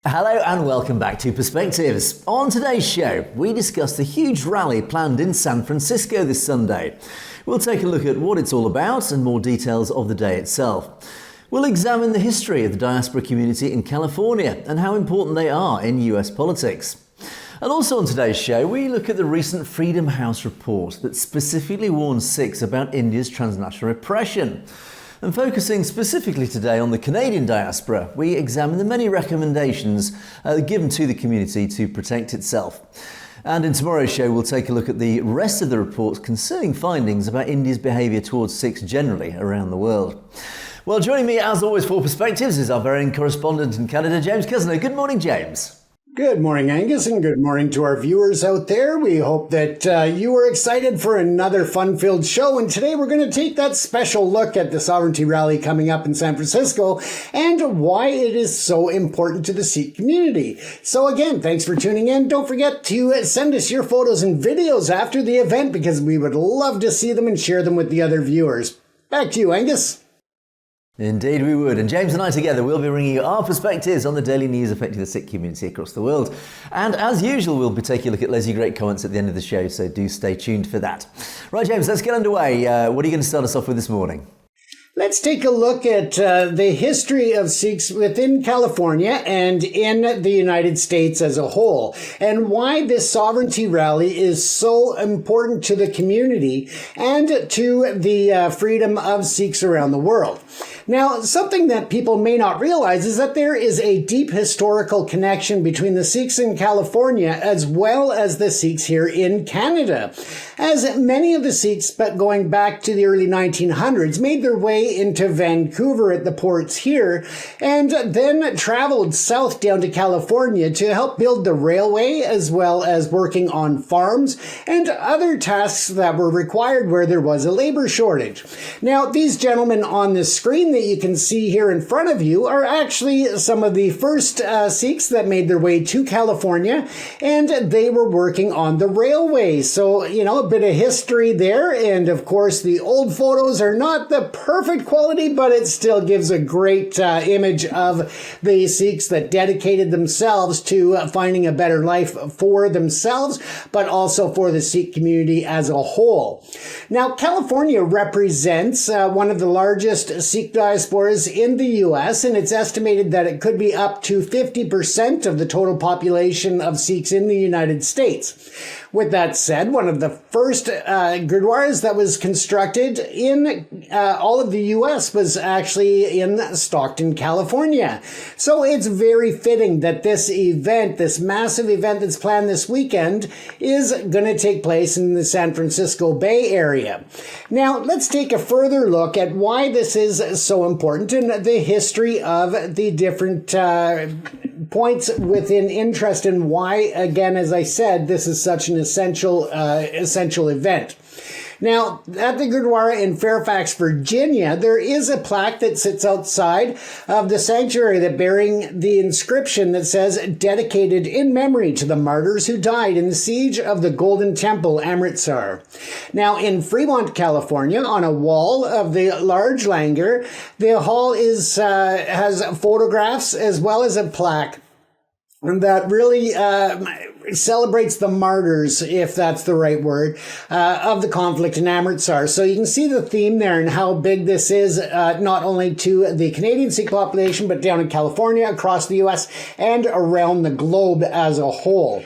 Hello and welcome back to Perspectives. On today's show, we discuss the huge rally planned in San Francisco this Sunday. We'll take a look at what it's all about and more details of the day itself. We'll examine the history of the diaspora community in California and how important they are in US politics. And also on today's show, we look at the recent Freedom House report that specifically warns Sikhs about India's transnational repression. And focusing specifically today on the Canadian diaspora, we examine the many recommendations given to the community to protect itself. And in tomorrow's show, we'll take a look at the rest of the report's concerning findings about India's behaviour towards Sikhs generally around the world. Well, joining me as always for Perspectives is our very own correspondent in Canada, James Cousineau. Good morning, James. Good morning, Angus, and good morning to our viewers out there. We hope that you are excited for another fun-filled show, and today we're going to take that special look at the sovereignty rally coming up in San Francisco and why it is so important to the Sikh community. So again, thanks for tuning in. Don't forget to send us your photos and videos after the event because we would love to see them and share them with the other viewers. Back to you, Angus. Indeed we would. And James and I together will be bringing you our perspectives on the daily news affecting the Sikh community across the world. And as usual, we'll be taking a look at loads of great comments at the end of the show, so do stay tuned for that. Right, James, let's get underway. What are you going to start us off with this morning? Let's take a look at the history of Sikhs within California and in the United States as a whole, and why this sovereignty rally is so important to the community and to the freedom of Sikhs around the world. Now, something that people may not realize is that there is a deep historical connection between the Sikhs in California as well as the Sikhs here in Canada, as many of the Sikhs, but going back to the early 1900s, made their way into Vancouver at the ports here and then traveled south down to California to help build the railway as well as working on farms and other tasks that were required where there was a labor shortage. Now, these gentlemen on the screen that you can see here in front of you are actually some of the first Sikhs that made their way to California, and they were working on the railway. So, you know, a bit of history there, and of course the old photos are not the perfect quality, but it still gives a great image of the Sikhs that dedicated themselves to finding a better life for themselves, but also for the Sikh community as a whole. Now, California represents one of the largest Sikh diasporas in the U.S., and it's estimated that it could be up to 50% of the total population of Sikhs in the United States. With that said, one of the first gurdwaras that was constructed in all of the U.S. was actually in Stockton, California. So it's very fitting that this event, this massive event that's planned this weekend, is going to take place in the San Francisco Bay Area. Now, let's take a further look at why this is so important and the history of the different points within interest and why, again, as I said, this is such an essential event. Now, at the Gurdwara in Fairfax, Virginia, there is a plaque that sits outside of the sanctuary that bearing the inscription that says, dedicated in memory to the martyrs who died in the siege of the Golden Temple, Amritsar. Now, in Fremont, California, on a wall of the large langar, the hall has photographs as well as a plaque that really celebrates the martyrs, if that's the right word, of the conflict in Amritsar. So you can see the theme there and how big this is, not only to the Canadian Sikh population, but down in California, across the U.S., and around the globe as a whole.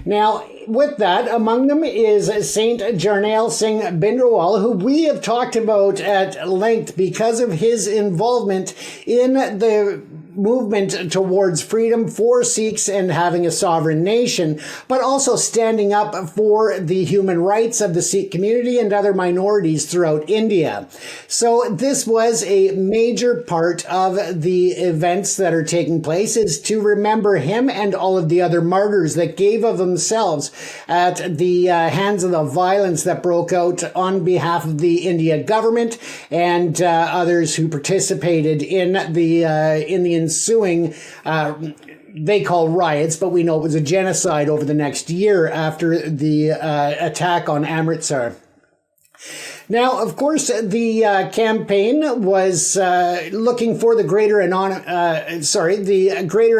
Now, with that, among them is Saint Jarnail Singh Bhindrawal, who we have talked about at length because of his involvement in the movement towards freedom for Sikhs and having a sovereign nation, but also standing up for the human rights of the Sikh community and other minorities throughout India. So this was a major part of the events that are taking place, is to remember him and all of the other martyrs that gave of themselves at the hands of the violence that broke out on behalf of the India government and others who participated in the ensuing they call riots, but we know it was a genocide over the next year after the attack on Amritsar. Now, of course, the campaign was looking for the greater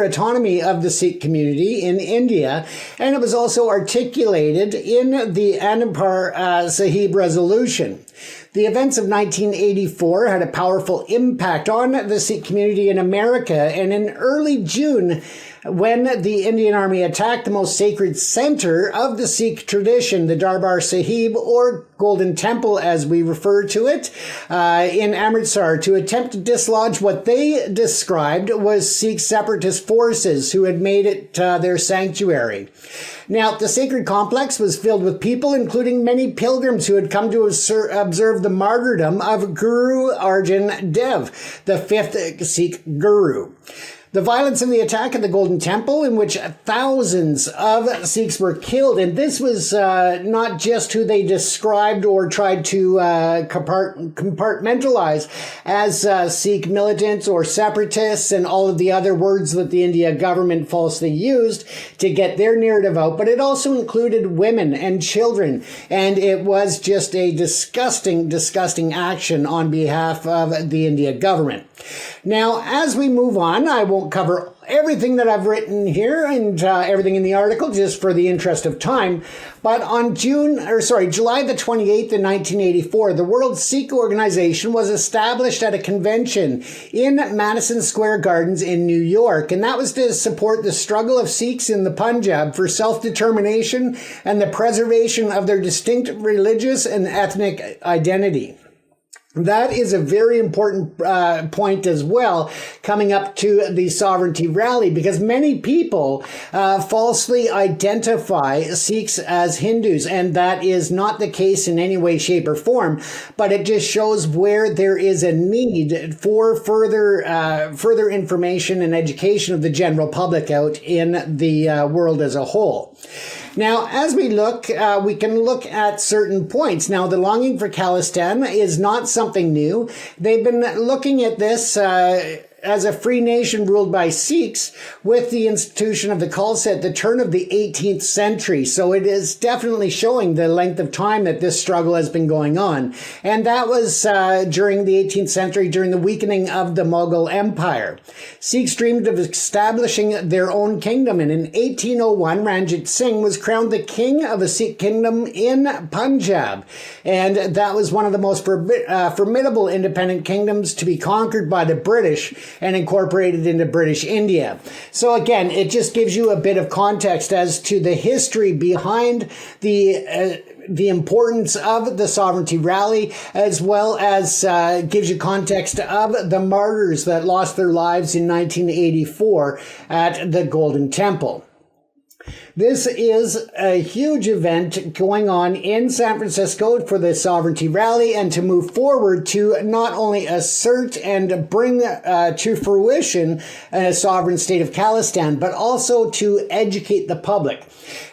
autonomy of the Sikh community in India, and it was also articulated in the Anandpur Sahib resolution. The events of 1984 had a powerful impact on the Sikh community in America, and in early June, when the Indian Army attacked the most sacred center of the Sikh tradition, the Darbar Sahib, or Golden Temple as we refer to it, in Amritsar, to attempt to dislodge what they described was Sikh separatist forces who had made it their sanctuary. Now, the sacred complex was filled with people, including many pilgrims who had come to observe the martyrdom of Guru Arjan Dev, the fifth Sikh guru. The violence in the attack at the Golden Temple, in which thousands of Sikhs were killed, and this was not just who they described or tried to compartmentalize as Sikh militants or separatists and all of the other words that the India government falsely used to get their narrative out, but it also included women and children, and it was just a disgusting, disgusting action on behalf of the India government. Now, as we move on, I won't cover everything that I've written here and everything in the article just for the interest of time. But on July the 28th in 1984, the World Sikh Organization was established at a convention in Madison Square Gardens in New York. And that was to support the struggle of Sikhs in the Punjab for self-determination and the preservation of their distinct religious and ethnic identity. That is a very important point as well, coming up to the sovereignty rally, because many people falsely identify Sikhs as Hindus, and that is not the case in any way, shape, or form, but it just shows where there is a need for further information and education of the general public out in the world as a whole. Now, as we look, we can look at certain points. Now, the longing for khalistan is not something new. They've been looking at this as a free nation ruled by Sikhs with the institution of the Khalsa at the turn of the 18th century. So it is definitely showing the length of time that this struggle has been going on. And that was during the 18th century, during the weakening of the Mughal Empire. Sikhs dreamed of establishing their own kingdom, and in 1801, Ranjit Singh was crowned the king of a Sikh kingdom in Punjab. And that was one of the most formidable independent kingdoms to be conquered by the British and incorporated into British India. So again, it just gives you a bit of context as to the history behind the importance of the sovereignty rally, as well as gives you context of the martyrs that lost their lives in 1984 at the Golden Temple. This is a huge event going on in San Francisco for the sovereignty rally, and to move forward to not only assert and bring to fruition a sovereign state of Khalistan, but also to educate the public.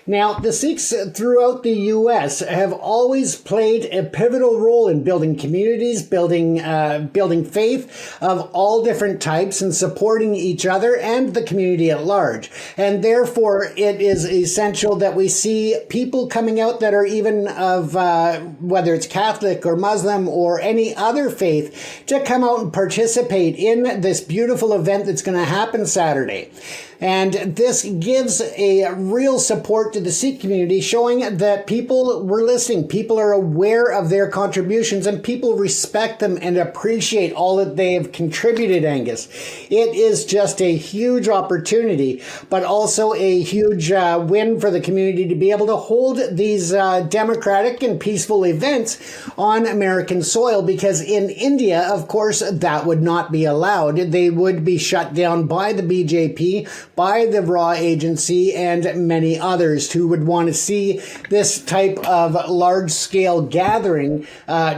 Now, the Sikhs throughout the U.S. have always played a pivotal role in building communities, building faith of all different types, and supporting each other and the community at large. And therefore, it is essential that we see people coming out that are even of, whether it's Catholic or Muslim or any other faith, to come out and participate in this beautiful event that's going to happen Saturday. And this gives a real support to the Sikh community, showing that people were listening, people are aware of their contributions, and people respect them and appreciate all that they have contributed, Angus. It is just a huge opportunity, but also a huge win for the community to be able to hold these democratic and peaceful events on American soil, because in India, of course, that would not be allowed. They would be shut down by the BJP, by the RAW agency, and many others who would want to see this type of large-scale gathering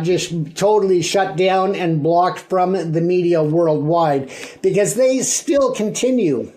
just totally shut down and blocked from the media worldwide, because they still continue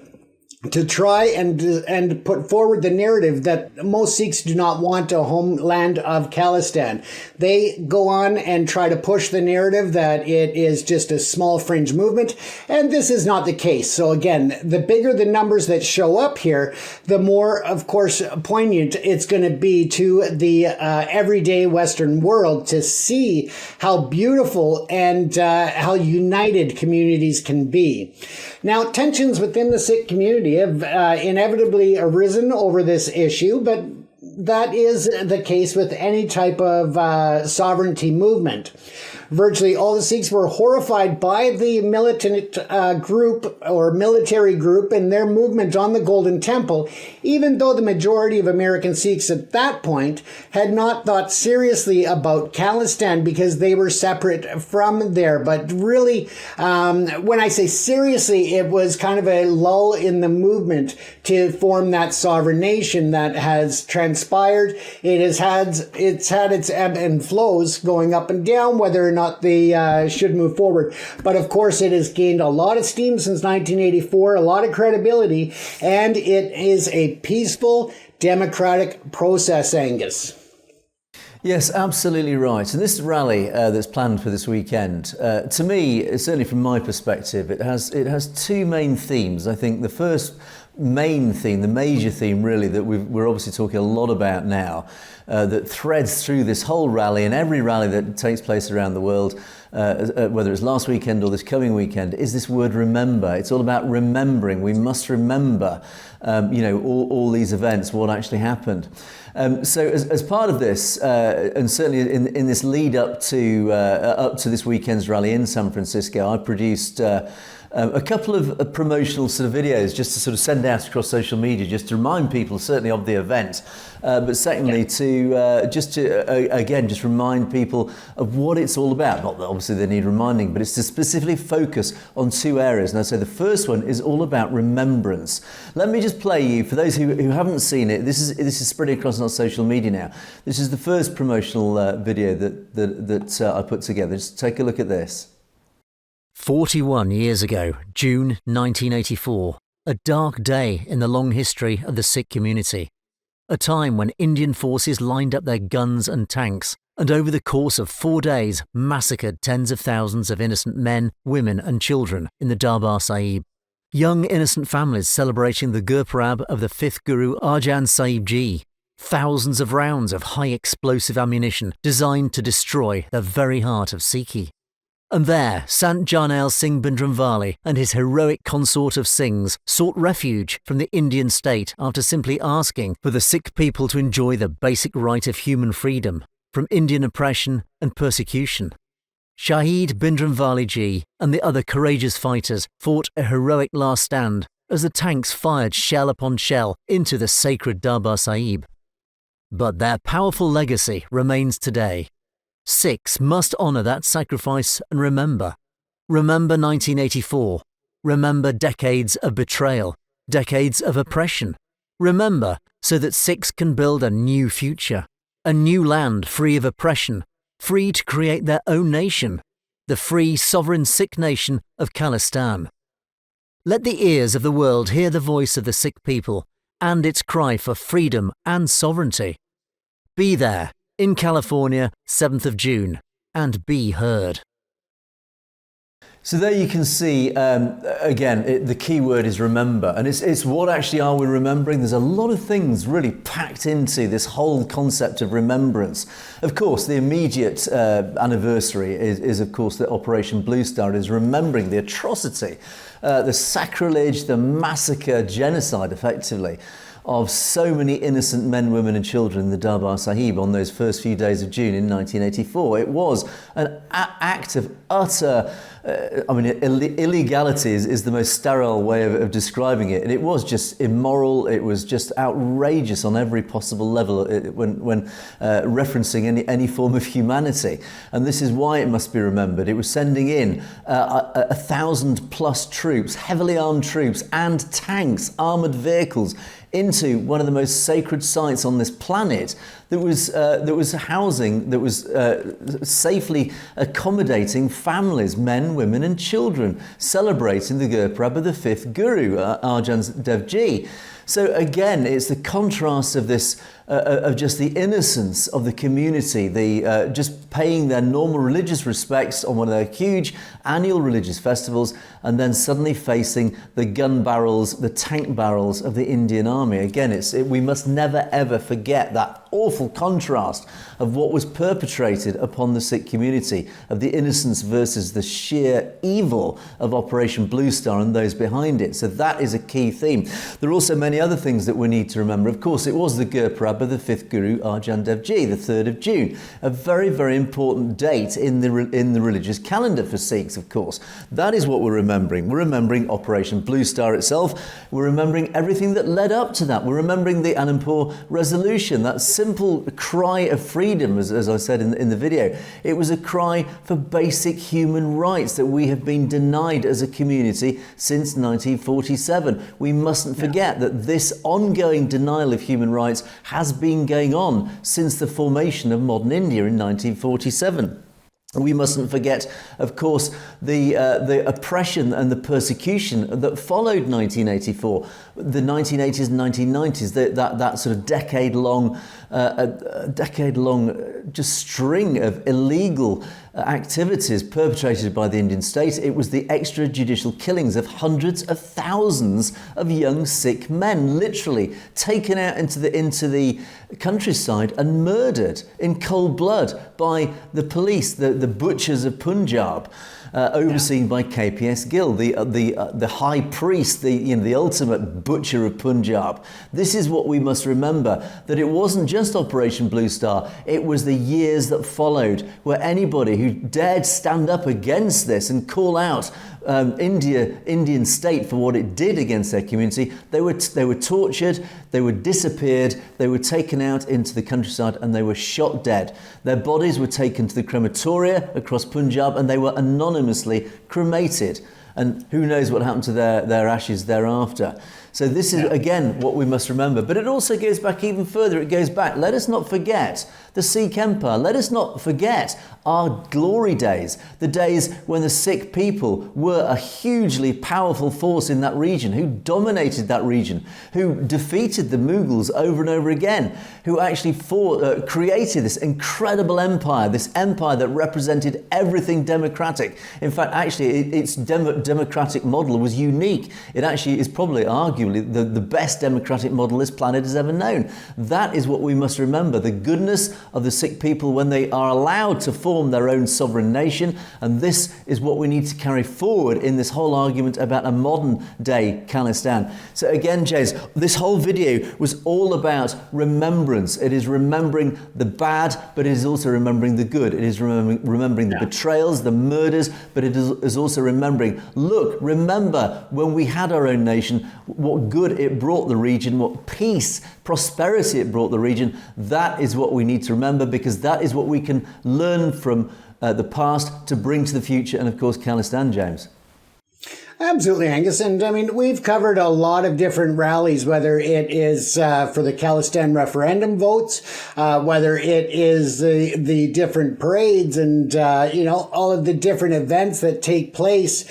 to try and put forward the narrative that most Sikhs do not want a homeland of Khalistan. They go on and try to push the narrative that it is just a small fringe movement, and this is not the case. So again, the bigger the numbers that show up here, the more, of course, poignant it's going to be to the everyday Western world to see how beautiful and how united communities can be. Now, tensions within the Sikh community have inevitably arisen over this issue, but that is the case with any type of sovereignty movement. Virtually all the Sikhs were horrified by the militant group or military group and their movement on the Golden Temple, even though the majority of American Sikhs at that point had not thought seriously about Khalistan because they were separate from there. But really, when I say seriously, it was kind of a lull in the movement to form that sovereign nation that has transpired. It's had its ebb and flows going up and down, whether or not they should move forward. But of course, it has gained a lot of steam since 1984, a lot of credibility, and it is a peaceful, democratic process, Angus. Yes, absolutely right. And this rally that's planned for this weekend, to me, certainly from my perspective, it has two main themes. I think the first main theme, the major theme really, that we're obviously talking a lot about now, that threads through this whole rally and every rally that takes place around the world, whether it's last weekend or this coming weekend, is this word remember. It's all about remembering. We must remember, all these events, what actually happened. So as part of this, and certainly in this lead up to this weekend's rally in San Francisco, I produced a couple of promotional sort of videos just to sort of send out across social media, just to remind people certainly of the event, but secondly to just remind people of what it's all about. Not that obviously they need reminding, but it's to specifically focus on two areas. And I say the first one is all about remembrance. Let me just play you, for those who haven't seen it, this is spreading across our social media now. This is the first promotional video that I put together. Just take a look at this. 41 years ago, June 1984, a dark day in the long history of the Sikh community. A time when Indian forces lined up their guns and tanks and over the course of 4 days massacred tens of thousands of innocent men, women and children in the Darbar Sahib. Young innocent families celebrating the Gurpurab of the 5th Guru Arjan Sahib Ji. Thousands of rounds of high explosive ammunition designed to destroy the very heart of Sikhi. And there, Sant Jarnail Singh Bhindranwale and his heroic consort of Singhs sought refuge from the Indian state after simply asking for the Sikh people to enjoy the basic right of human freedom from Indian oppression and persecution. Shahid Bhindranwale Ji and the other courageous fighters fought a heroic last stand as the tanks fired shell upon shell into the sacred Darbar Sahib. But their powerful legacy remains today. Sikhs must honour that sacrifice and remember. Remember 1984. Remember decades of betrayal, decades of oppression. Remember so that Sikhs can build a new future, a new land free of oppression, free to create their own nation, the free sovereign Sikh nation of Khalistan. Let the ears of the world hear the voice of the Sikh people and its cry for freedom and sovereignty. Be there in California, 7th of June, and be heard. So there you can see, again, the key word is remember. And it's what actually are we remembering? There's a lot of things really packed into this whole concept of remembrance. Of course, the immediate anniversary is of course, that Operation Blue Star is remembering the atrocity, the sacrilege, the massacre, genocide, effectively, of so many innocent men, women and children in the Darbar Sahib on those first few days of June in 1984. It was an act of utter, illegality is the most sterile way of describing it. And it was just immoral. It was just outrageous on every possible level when referencing any form of humanity. And this is why it must be remembered. It was sending in 1,000+ troops, heavily armed troops and tanks, armoured vehicles, into one of the most sacred sites on this planet that was housing, that was safely accommodating families, men, men, women and children, celebrating the Gurpurab of the fifth Guru, Arjan Dev Ji. So again, it's the contrast of this, of just the innocence of the community, the just paying their normal religious respects on one of their huge annual religious festivals, and then suddenly facing the gun barrels, the tank barrels of the Indian Army. Again, we must never ever forget that awful contrast of what was perpetrated upon the Sikh community, of the innocence versus the sheer evil of Operation Blue Star and those behind it. So that is a key theme. There are also many other things that we need to remember. Of course, it was the Gurpurab of the fifth Guru, Arjan Dev Ji, the 3rd of June, a very, very important date in the religious calendar for Sikhs, of course. That is what we're remembering. We're remembering Operation Blue Star itself. We're remembering everything that led up to that. We're remembering the Anandpur resolution, that simple cry of freedom, as I said in the video. It was a cry for basic human rights that we have been denied as a community since 1947. We mustn't forget that this ongoing denial of human rights has been going on since the formation of modern India in 1947. We mustn't forget, of course, the oppression and the persecution that followed 1984, the 1980s and 1990s, that sort of decade-long just string of illegal activities perpetrated by the Indian state. It was the extrajudicial killings of hundreds of thousands of young Sikh men, literally taken out into the countryside and murdered in cold blood by the police, the butchers of Punjab. Overseen by KPS Gill, the high priest, the ultimate butcher of Punjab. This is what we must remember, that it wasn't just Operation Blue Star, it was the years that followed, where anybody who dared stand up against this and call out Indian state for what it did against their community, they were tortured, they were disappeared, they were taken out into the countryside and they were shot dead. Their bodies were taken to the crematoria across Punjab and they were anonymously cremated. And who knows what happened to their ashes thereafter. So this is, again, what we must remember. But it also goes back even further. It goes back, let us not forget the Sikh Empire. Let us not forget our glory days, the days when the Sikh people were a hugely powerful force in that region, who dominated that region, who defeated the Mughals over and over again, who actually created this incredible empire, this empire that represented everything democratic. In fact, actually, its democratic model was unique. It actually is probably arguably the best democratic model this planet has ever known. That is what we must remember, the goodness of the Sikh people when they are allowed to form their own sovereign nation. And this is what we need to carry forward in this whole argument about a modern day Khalistan. So again, James, this whole video was all about remembrance. It is remembering the bad, but it is also remembering the good. It is remembering the betrayals, the murders, but it is also remembering, look, remember when we had our own nation, what good it brought the region, what peace, prosperity it brought the region. That is what we need to remember, because that is what we can learn from the past to bring to the future. And of course, Khalistan, James. Absolutely, Angus. And I mean, we've covered a lot of different rallies, whether it is for the Khalistan referendum votes, whether it is the different parades and, all of the different events that take place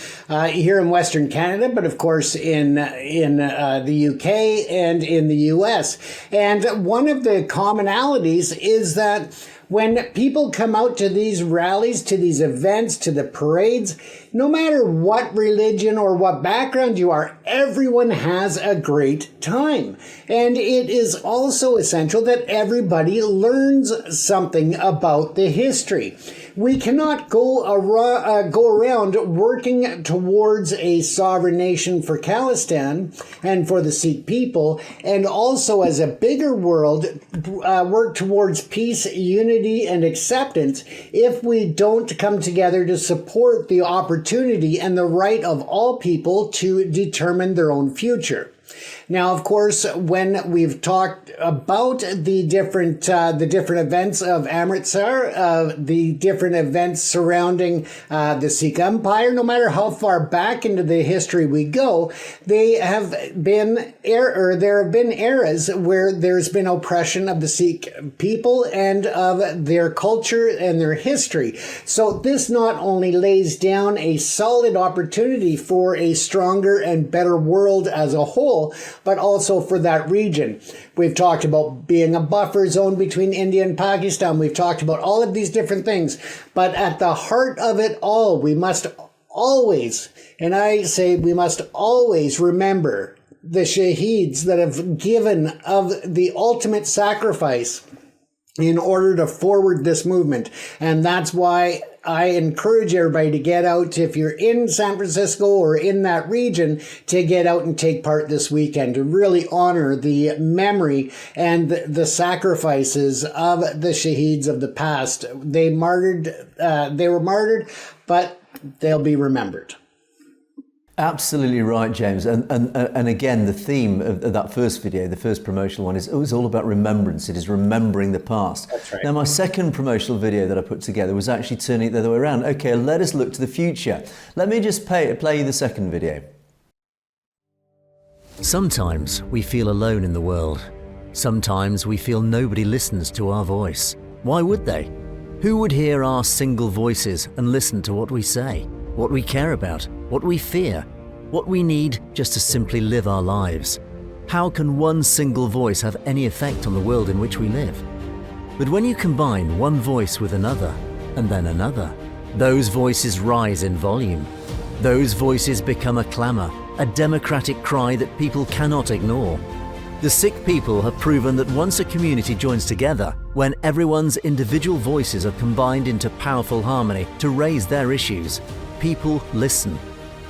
here in Western Canada, but of course in the UK and in the US. And one of the commonalities is that when people come out to these rallies, to these events, to the parades, no matter what religion or what background you are, everyone has a great time. And it is also essential that everybody learns something about the history. We cannot go around working towards a sovereign nation for Khalistan and for the Sikh people, and also as a bigger world, work towards peace, unity, and acceptance if we don't come together to support the opportunity and the right of all people to determine their own future. Now, of course, when we've talked about the different events of Amritsar, the different events surrounding the Sikh Empire, no matter how far back into the history we go, there have been eras where there's been oppression of the Sikh people and of their culture and their history. So this not only lays down a solid opportunity for a stronger and better world as a whole, but also for that region. We've talked about being a buffer zone between India and Pakistan. We've talked about all of these different things. But at the heart of it all, we must always, and I say we must always remember the shaheeds that have given of the ultimate sacrifice in order to forward this movement. And that's why I encourage everybody to get out, if you're in San Francisco or in that region, to get out and take part this weekend to really honor the memory and the sacrifices of the shaheeds of the past. They were martyred, but they'll be remembered. Absolutely right, James. And again, the theme of that first video, the first promotional one, is it was all about remembrance. It is remembering the past. That's right. Now, my second promotional video that I put together was actually turning it the other way around. Okay, let us look to the future. Let me just play you the second video. Sometimes we feel alone in the world. Sometimes we feel nobody listens to our voice. Why would they? Who would hear our single voices and listen to what we say, what we care about, what we fear, what we need just to simply live our lives? How can one single voice have any effect on the world in which we live? But when you combine one voice with another, and then another, those voices rise in volume. Those voices become a clamour, a democratic cry that people cannot ignore. The Sikh people have proven that once a community joins together, when everyone's individual voices are combined into powerful harmony to raise their issues, people listen.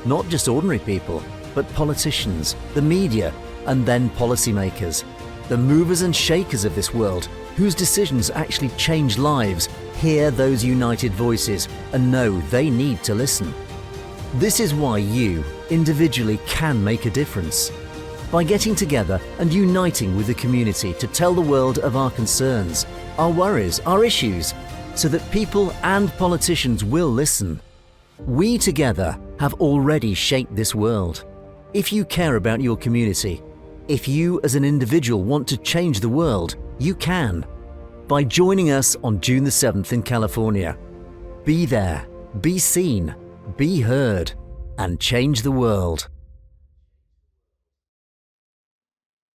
Not just ordinary people, but politicians, the media, and then policymakers. The movers and shakers of this world, whose decisions actually change lives, hear those united voices and know they need to listen. This is why you, individually, can make a difference. By getting together and uniting with the community to tell the world of our concerns, our worries, our issues, so that people and politicians will listen. We together have already shaped this world. If you care about your community, if you as an individual want to change the world, you can. By joining us on June the 7th in California. Be there, be seen, be heard, and change the world.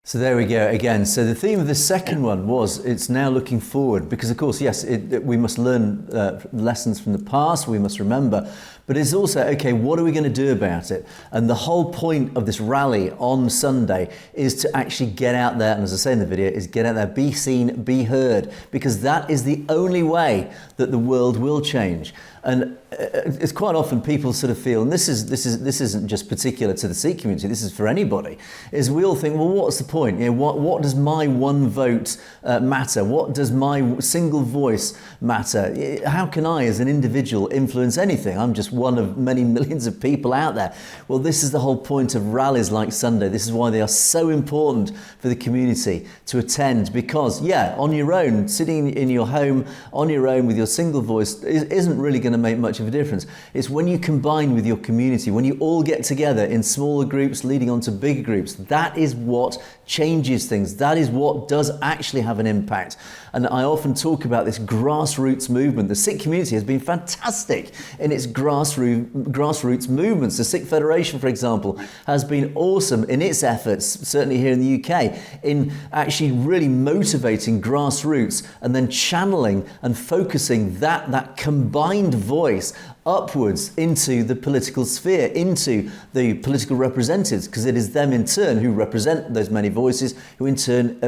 So there we go again. So the theme of the second one was it's now looking forward, because of course, yes, we must learn lessons from the past, we must remember, but it's also, okay, what are we going to do about it? And the whole point of this rally on Sunday is to actually get out there, and as I say in the video, is get out there, be seen, be heard, because that is the only way that the world will change. And it's quite often people sort of feel, and this isn't just particular to the Sikh community, this is for anybody, is we all think, well, what's the point? You know, what does my one vote matter? What does my single voice matter? How can I, as an individual, influence anything? I'm just one of many millions of people out there. Well, this is the whole point of rallies like Sunday. This is why they are so important for the community to attend, because, yeah, on your own, sitting in your home, on your own with your single voice isn't really going to make much of a difference. It's when you combine with your community, when you all get together in smaller groups leading on to bigger groups, that is what changes things. That is what does actually have an impact. And I often talk about this grassroots movement. The Sikh community has been fantastic in its grassroots movements. The Sikh Federation, for example, has been awesome in its efforts, certainly here in the UK, in actually really motivating grassroots and then channeling and focusing that combined voice upwards into the political sphere, into the political representatives, because it is them in turn who represent those many voices, who in turn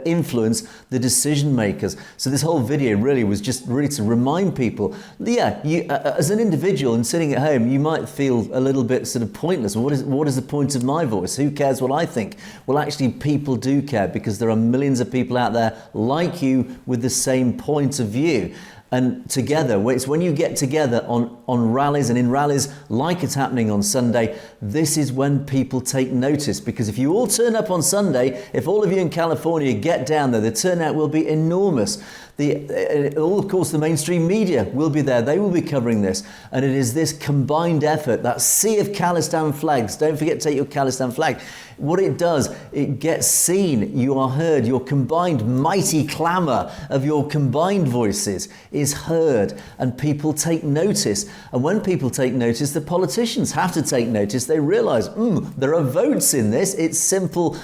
influence the decision makers. So this whole video really was just really to remind people, yeah, you, as an individual and sitting at home, you might feel a little bit sort of pointless. What is the point of my voice? Who cares what I think? Well, actually, people do care, because there are millions of people out there like you with the same point of view. And together, it's when you get together on on rallies, and in rallies like it's happening on Sunday, this is when people take notice, because if you all turn up on Sunday, if all of you in California get down there, the turnout will be enormous. Of course, the mainstream media will be there. They will be covering this. And it is this combined effort, that sea of khalistan flags. Don't forget to take your khalistan flag. What it does, it gets seen, you are heard. Your combined mighty clamour of your combined voices is heard, and people take notice. And when people take notice, the politicians have to take notice. They realise, there are votes in this. It's simple,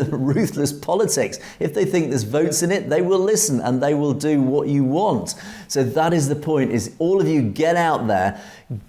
ruthless politics. If they think there's votes in it, they will listen and they will do what you want. So that is the point, is all of you get out there,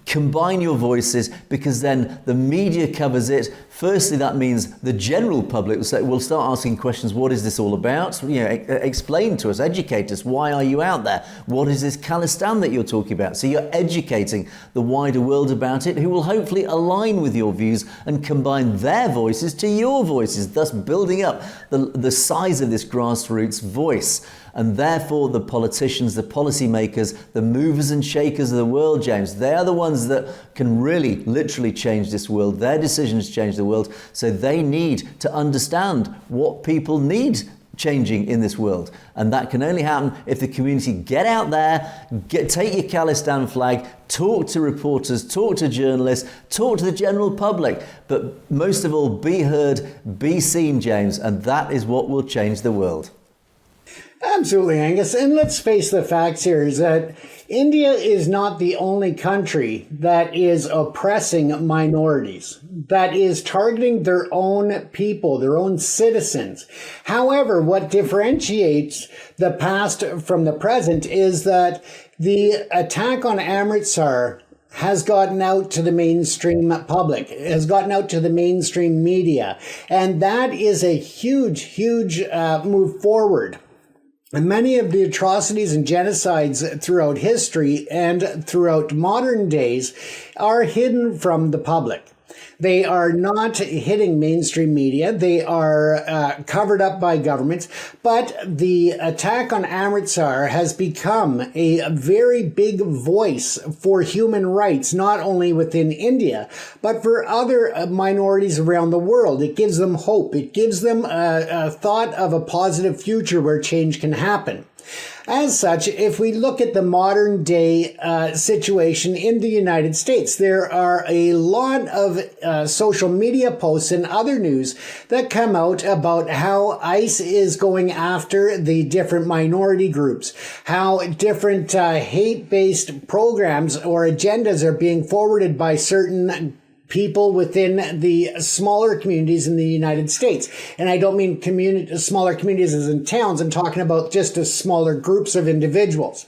combine your voices, because then the media covers it. Firstly, that means the general public will start asking questions. What is this all about? Explain to us, educate us. Why are you out there? What is this khalistan that you're talking about? So you're educating the wider world about it, who will hopefully align with your views and combine their voices to your voices, thus building up the size of this grassroots voice. And therefore, the politicians, the policymakers, the movers and shakers of the world, James, they are the ones that can really, literally change this world. Their decisions change the world. So they need to understand what people need changing in this world. And that can only happen if the community get out there, take your khalistan flag, talk to reporters, talk to journalists, talk to the general public. But most of all, be heard, be seen, James. And that is what will change the world. Absolutely, Angus. And let's face the facts here, is that India is not the only country that is oppressing minorities, that is targeting their own people, their own citizens. However, what differentiates the past from the present is that the attack on Amritsar has gotten out to the mainstream public, has gotten out to the mainstream media. And that is a huge, huge move forward. And many of the atrocities and genocides throughout history and throughout modern days are hidden from the public. They are not hitting mainstream media. They are covered up by governments. But the attack on Amritsar has become a very big voice for human rights, not only within India, but for other minorities around the world. It gives them hope. It gives them a thought of a positive future where change can happen. As such, if we look at the modern day situation in the United States, there are a lot of social media posts and other news that come out about how ICE is going after the different minority groups, how different hate-based programs or agendas are being forwarded by certain people within the smaller communities in the United States. And I don't mean smaller communities as in towns. I'm talking about just smaller groups of individuals.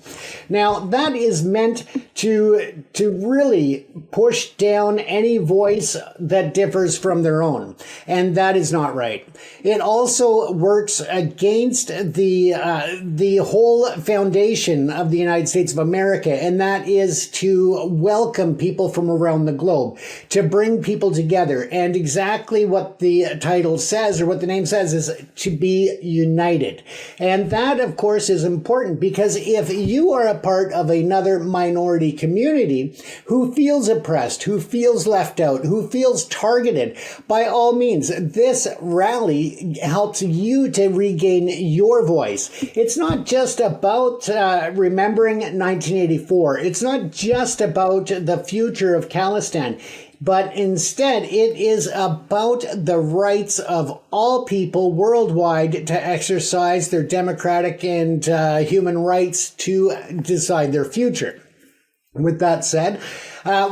Now, that is meant to really push down any voice that differs from their own. And that is not right. It also works against the whole foundation of the United States of America, and that is to welcome people from around the globe, to bring people together. And exactly what the title says, or what the name says, is to be united. And that, of course, is important, because if you are a part of another minority community who feels oppressed, who feels left out, who feels targeted, by all means, this rally helps you to regain your voice. It's not just about remembering 1984. It's not just about the future of Khalistan. But instead, it is about the rights of all people worldwide to exercise their democratic and human rights to decide their future. With that said,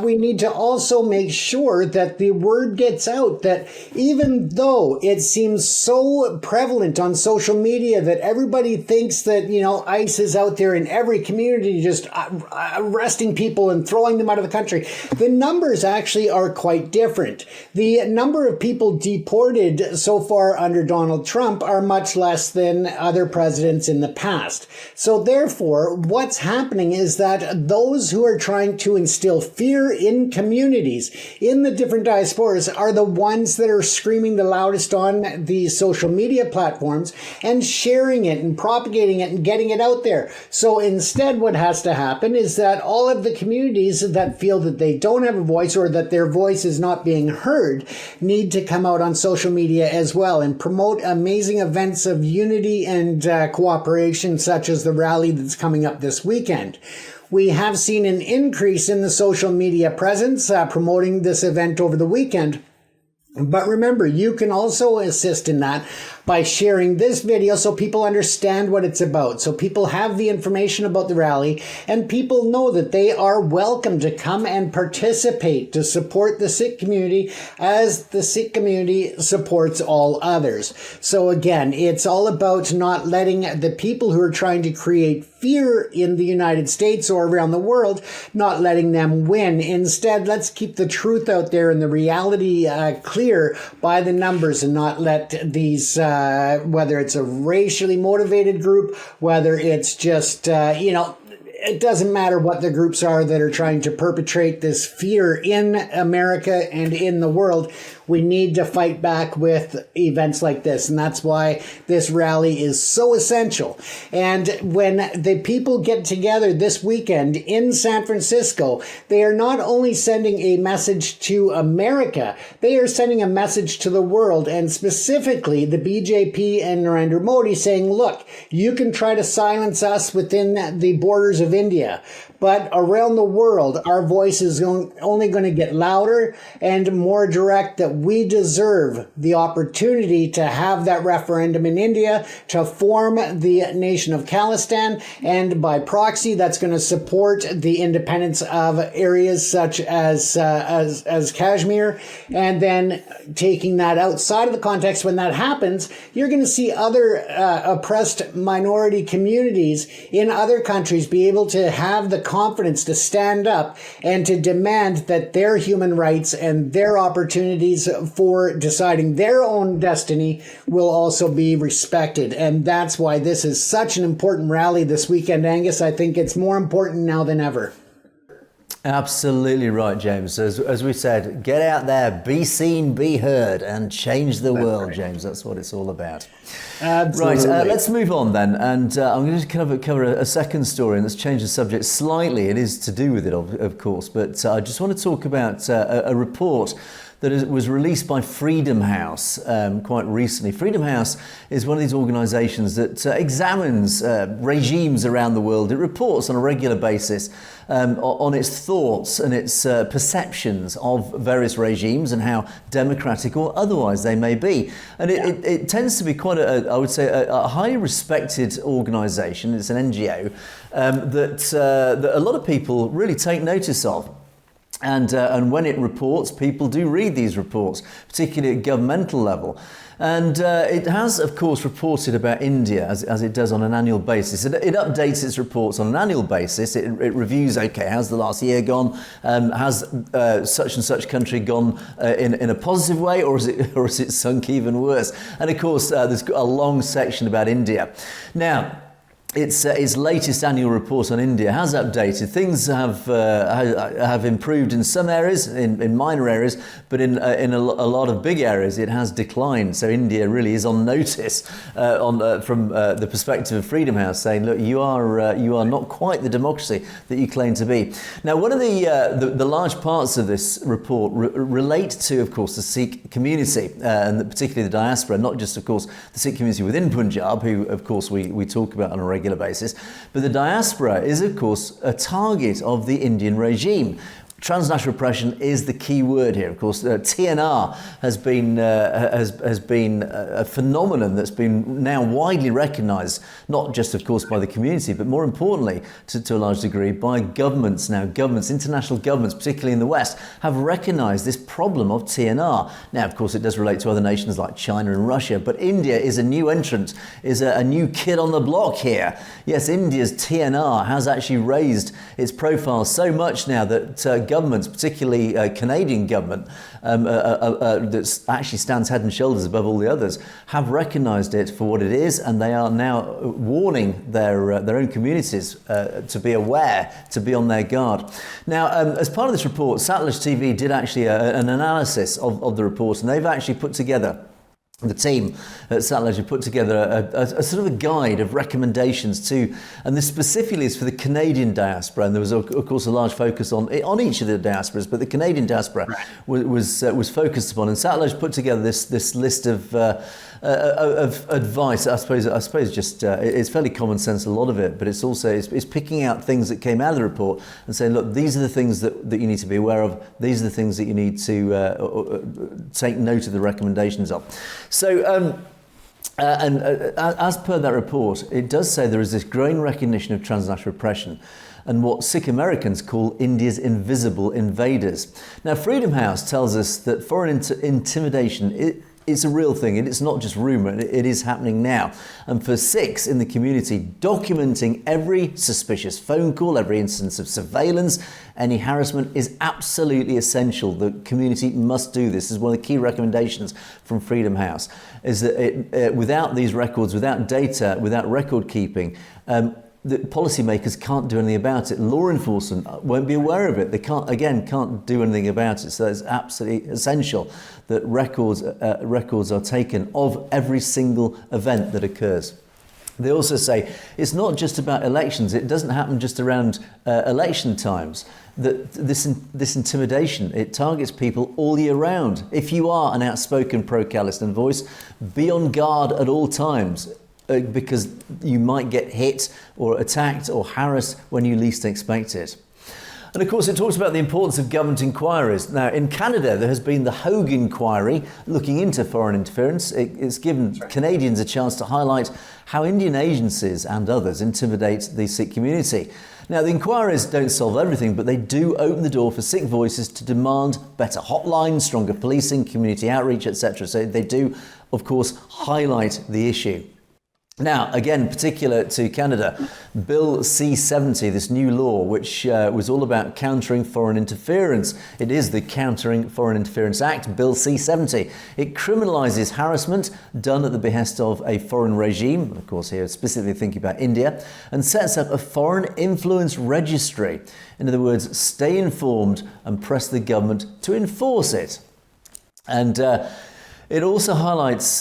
we need to also make sure that the word gets out that even though it seems so prevalent on social media that everybody thinks that, ICE is out there in every community just arresting people and throwing them out of the country, the numbers actually are quite different. The number of people deported so far under Donald Trump are much less than other presidents in the past. So therefore, what's happening is that those who are trying to instill fear fear in communities, in the different diasporas, are the ones that are screaming the loudest on the social media platforms and sharing it and propagating it and getting it out there. So instead, what has to happen is that all of the communities that feel that they don't have a voice or that their voice is not being heard need to come out on social media as well and promote amazing events of unity and cooperation, such as the rally that's coming up this weekend. We have seen an increase in the social media presence promoting this event over the weekend. But remember, you can also assist in that by sharing this video so people understand what it's about, so people have the information about the rally, and people know that they are welcome to come and participate to support the Sikh community as the Sikh community supports all others. So again, it's all about not letting the people who are trying to create fear in the United States or around the world, not letting them win. Instead, let's keep the truth out there and the reality clear by the numbers, and not let these whether it's a racially motivated group, whether it's just, it doesn't matter what the groups are that are trying to perpetrate this fear in America and in the world. We need to fight back with events like this. And that's why this rally is so essential. And when the people get together this weekend in San Francisco, they are not only sending a message to America, they are sending a message to the world, and specifically the BJP and Narendra Modi, saying, look, you can try to silence us within the borders of India, but around the world, our voice is only going to get louder and more direct, that we deserve the opportunity to have that referendum in India, to form the nation of Khalistan, and by proxy, that's going to support the independence of areas such as Kashmir. And then taking that outside of the context, when that happens, you're going to see other oppressed minority communities in other countries be able to have the confidence to stand up and to demand that their human rights and their opportunities for deciding their own destiny will also be respected. And that's why this is such an important rally this weekend, Angus. I think it's more important now than ever. Absolutely right, James. As we said, get out there, be seen, be heard, and change the world, James. That's what it's all about. Absolutely. Right, let's move on then. And I'm going to cover a second story, and let's change the subject slightly. It is to do with it, of course, but I just want to talk about a report that was released by Freedom House quite recently. Freedom House is one of these organisations that examines regimes around the world. It reports on a regular basis on its thoughts and its perceptions of various regimes and how democratic or otherwise they may be. And it tends to be quite I would say, a highly respected organisation. It's an NGO that a lot of people really take notice of. And when it reports, people do read these reports, particularly at governmental level. And it has, of course, reported about India as it does on an annual basis. It updates its reports on an annual basis. It reviews, okay, how's the last year gone? Has such and such country gone in a positive way, or is it sunk even worse? And of course, there's a long section about India. Now, its latest annual report on India has updated. Things have improved in some areas, in minor areas, but in a lot of big areas it has declined. So India really is on notice from the perspective of Freedom House, saying, look, you are not quite the democracy that you claim to be. Now, one of the large parts of this report relate to, of course, the Sikh community, and particularly the diaspora, not just, of course, the Sikh community within Punjab, who, of course, we talk about on a regular basis, but the diaspora is, of course, a target of the Indian regime. Transnational repression is the key word here. Of course, TNR has been a phenomenon that's been now widely recognised, not just, of course, by the community, but more importantly, to a large degree, by governments. Now, international governments, particularly in the West, have recognised this problem of TNR. Now, of course, it does relate to other nations like China and Russia, but India is a new entrant, is a new kid on the block here. Yes, India's TNR has actually raised its profile so much now that governments, particularly Canadian government, that actually stands head and shoulders above all the others, have recognised it for what it is, and they are now warning their own communities to be aware, to be on their guard. Now, as part of this report, Satellite TV did actually an analysis of the report, and they've actually put together, the team at Satellite have put together a sort of a guide of recommendations to, and this specifically is for the Canadian diaspora, and there was of course a large focus on each of the diasporas, but the Canadian diaspora was focused upon, and Satellite put together this list of advice. I suppose just it's fairly common sense, a lot of it, but it's also it's picking out things that came out of the report and saying, look, these are the things that you need to be aware of. These are the things that you need to take note of the recommendations of. So, as per that report, it does say there is this growing recognition of transnational oppression and what Sikh Americans call India's invisible invaders. Now, Freedom House tells us that foreign intimidation it's a real thing. It's not just rumour, it is happening now. And for Sikhs in the community, documenting every suspicious phone call, every instance of surveillance, any harassment is absolutely essential. The community must do this. This is one of the key recommendations from Freedom House, is that without these records, without data, without record keeping, the policymakers can't do anything about it. Law enforcement won't be aware of it. They can't do anything about it. So it's absolutely essential that records are taken of every single event that occurs. They also say it's not just about elections. It doesn't happen just around election times. That this intimidation, it targets people all year round. If you are an outspoken pro-Khalistan voice, be on guard at all times, because you might get hit or attacked or harassed when you least expect it. And of course, it talks about the importance of government inquiries. Now, in Canada, there has been the Hogue inquiry looking into foreign interference. It's given Canadians a chance to highlight how Indian agencies and others intimidate the Sikh community. Now, the inquiries don't solve everything, but they do open the door for Sikh voices to demand better hotlines, stronger policing, community outreach, etc. So they do, of course, highlight the issue. Now, again, particular to Canada, Bill C-70, this new law, which was all about countering foreign interference. It is the Countering Foreign Interference Act, Bill C-70. It criminalises harassment done at the behest of a foreign regime, of course here specifically thinking about India, and sets up a foreign influence registry. In other words, stay informed and press the government to enforce it. And it also highlights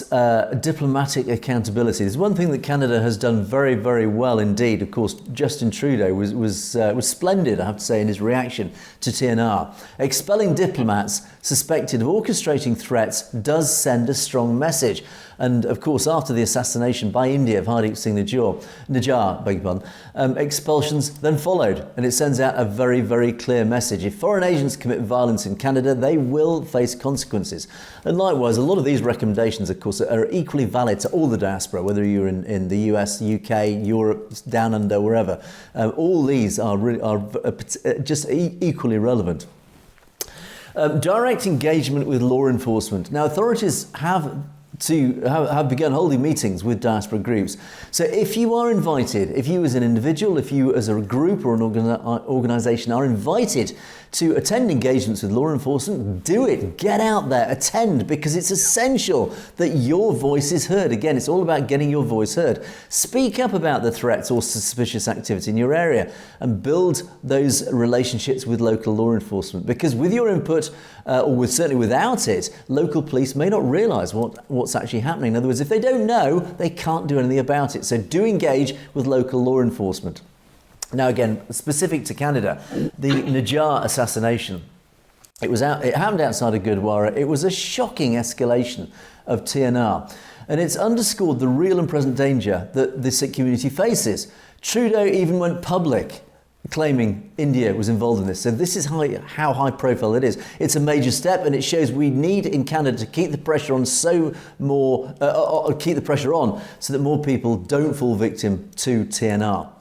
diplomatic accountability. There's one thing that Canada has done very, very well indeed. Of course, Justin Trudeau was splendid, I have to say, in his reaction to TNR. Expelling diplomats suspected of orchestrating threats does send a strong message. And of course, after the assassination by India of Hardeep Singh Nijjar, expulsions then followed. And it sends out a very, very clear message. If foreign agents commit violence in Canada, they will face consequences. And likewise, a lot of these recommendations, of course, are equally valid to all the diaspora, whether you're in the US, UK, Europe, down under, wherever. All these are just equally relevant. Direct engagement with law enforcement. Now, authorities have begun holding meetings with diaspora groups. So if you are invited, if you as an individual, if you as a group or an organisation are invited to attend engagements with law enforcement, do it. Get out there, attend, because it's essential that your voice is heard. Again, it's all about getting your voice heard. Speak up about the threats or suspicious activity in your area and build those relationships with local law enforcement, because with your input, certainly without it, local police may not realise what's actually happening. In other words, if they don't know, they can't do anything about it. So do engage with local law enforcement. Now, again, specific to Canada, the Nijjar assassination, it happened outside of Gurdwara. It was a shocking escalation of TNR, and it's underscored the real and present danger that the Sikh community faces. Trudeau even went public claiming India was involved in this. So this is how high profile it is. It's a major step, and it shows we need in Canada to keep the pressure on so that more people don't fall victim to TNR.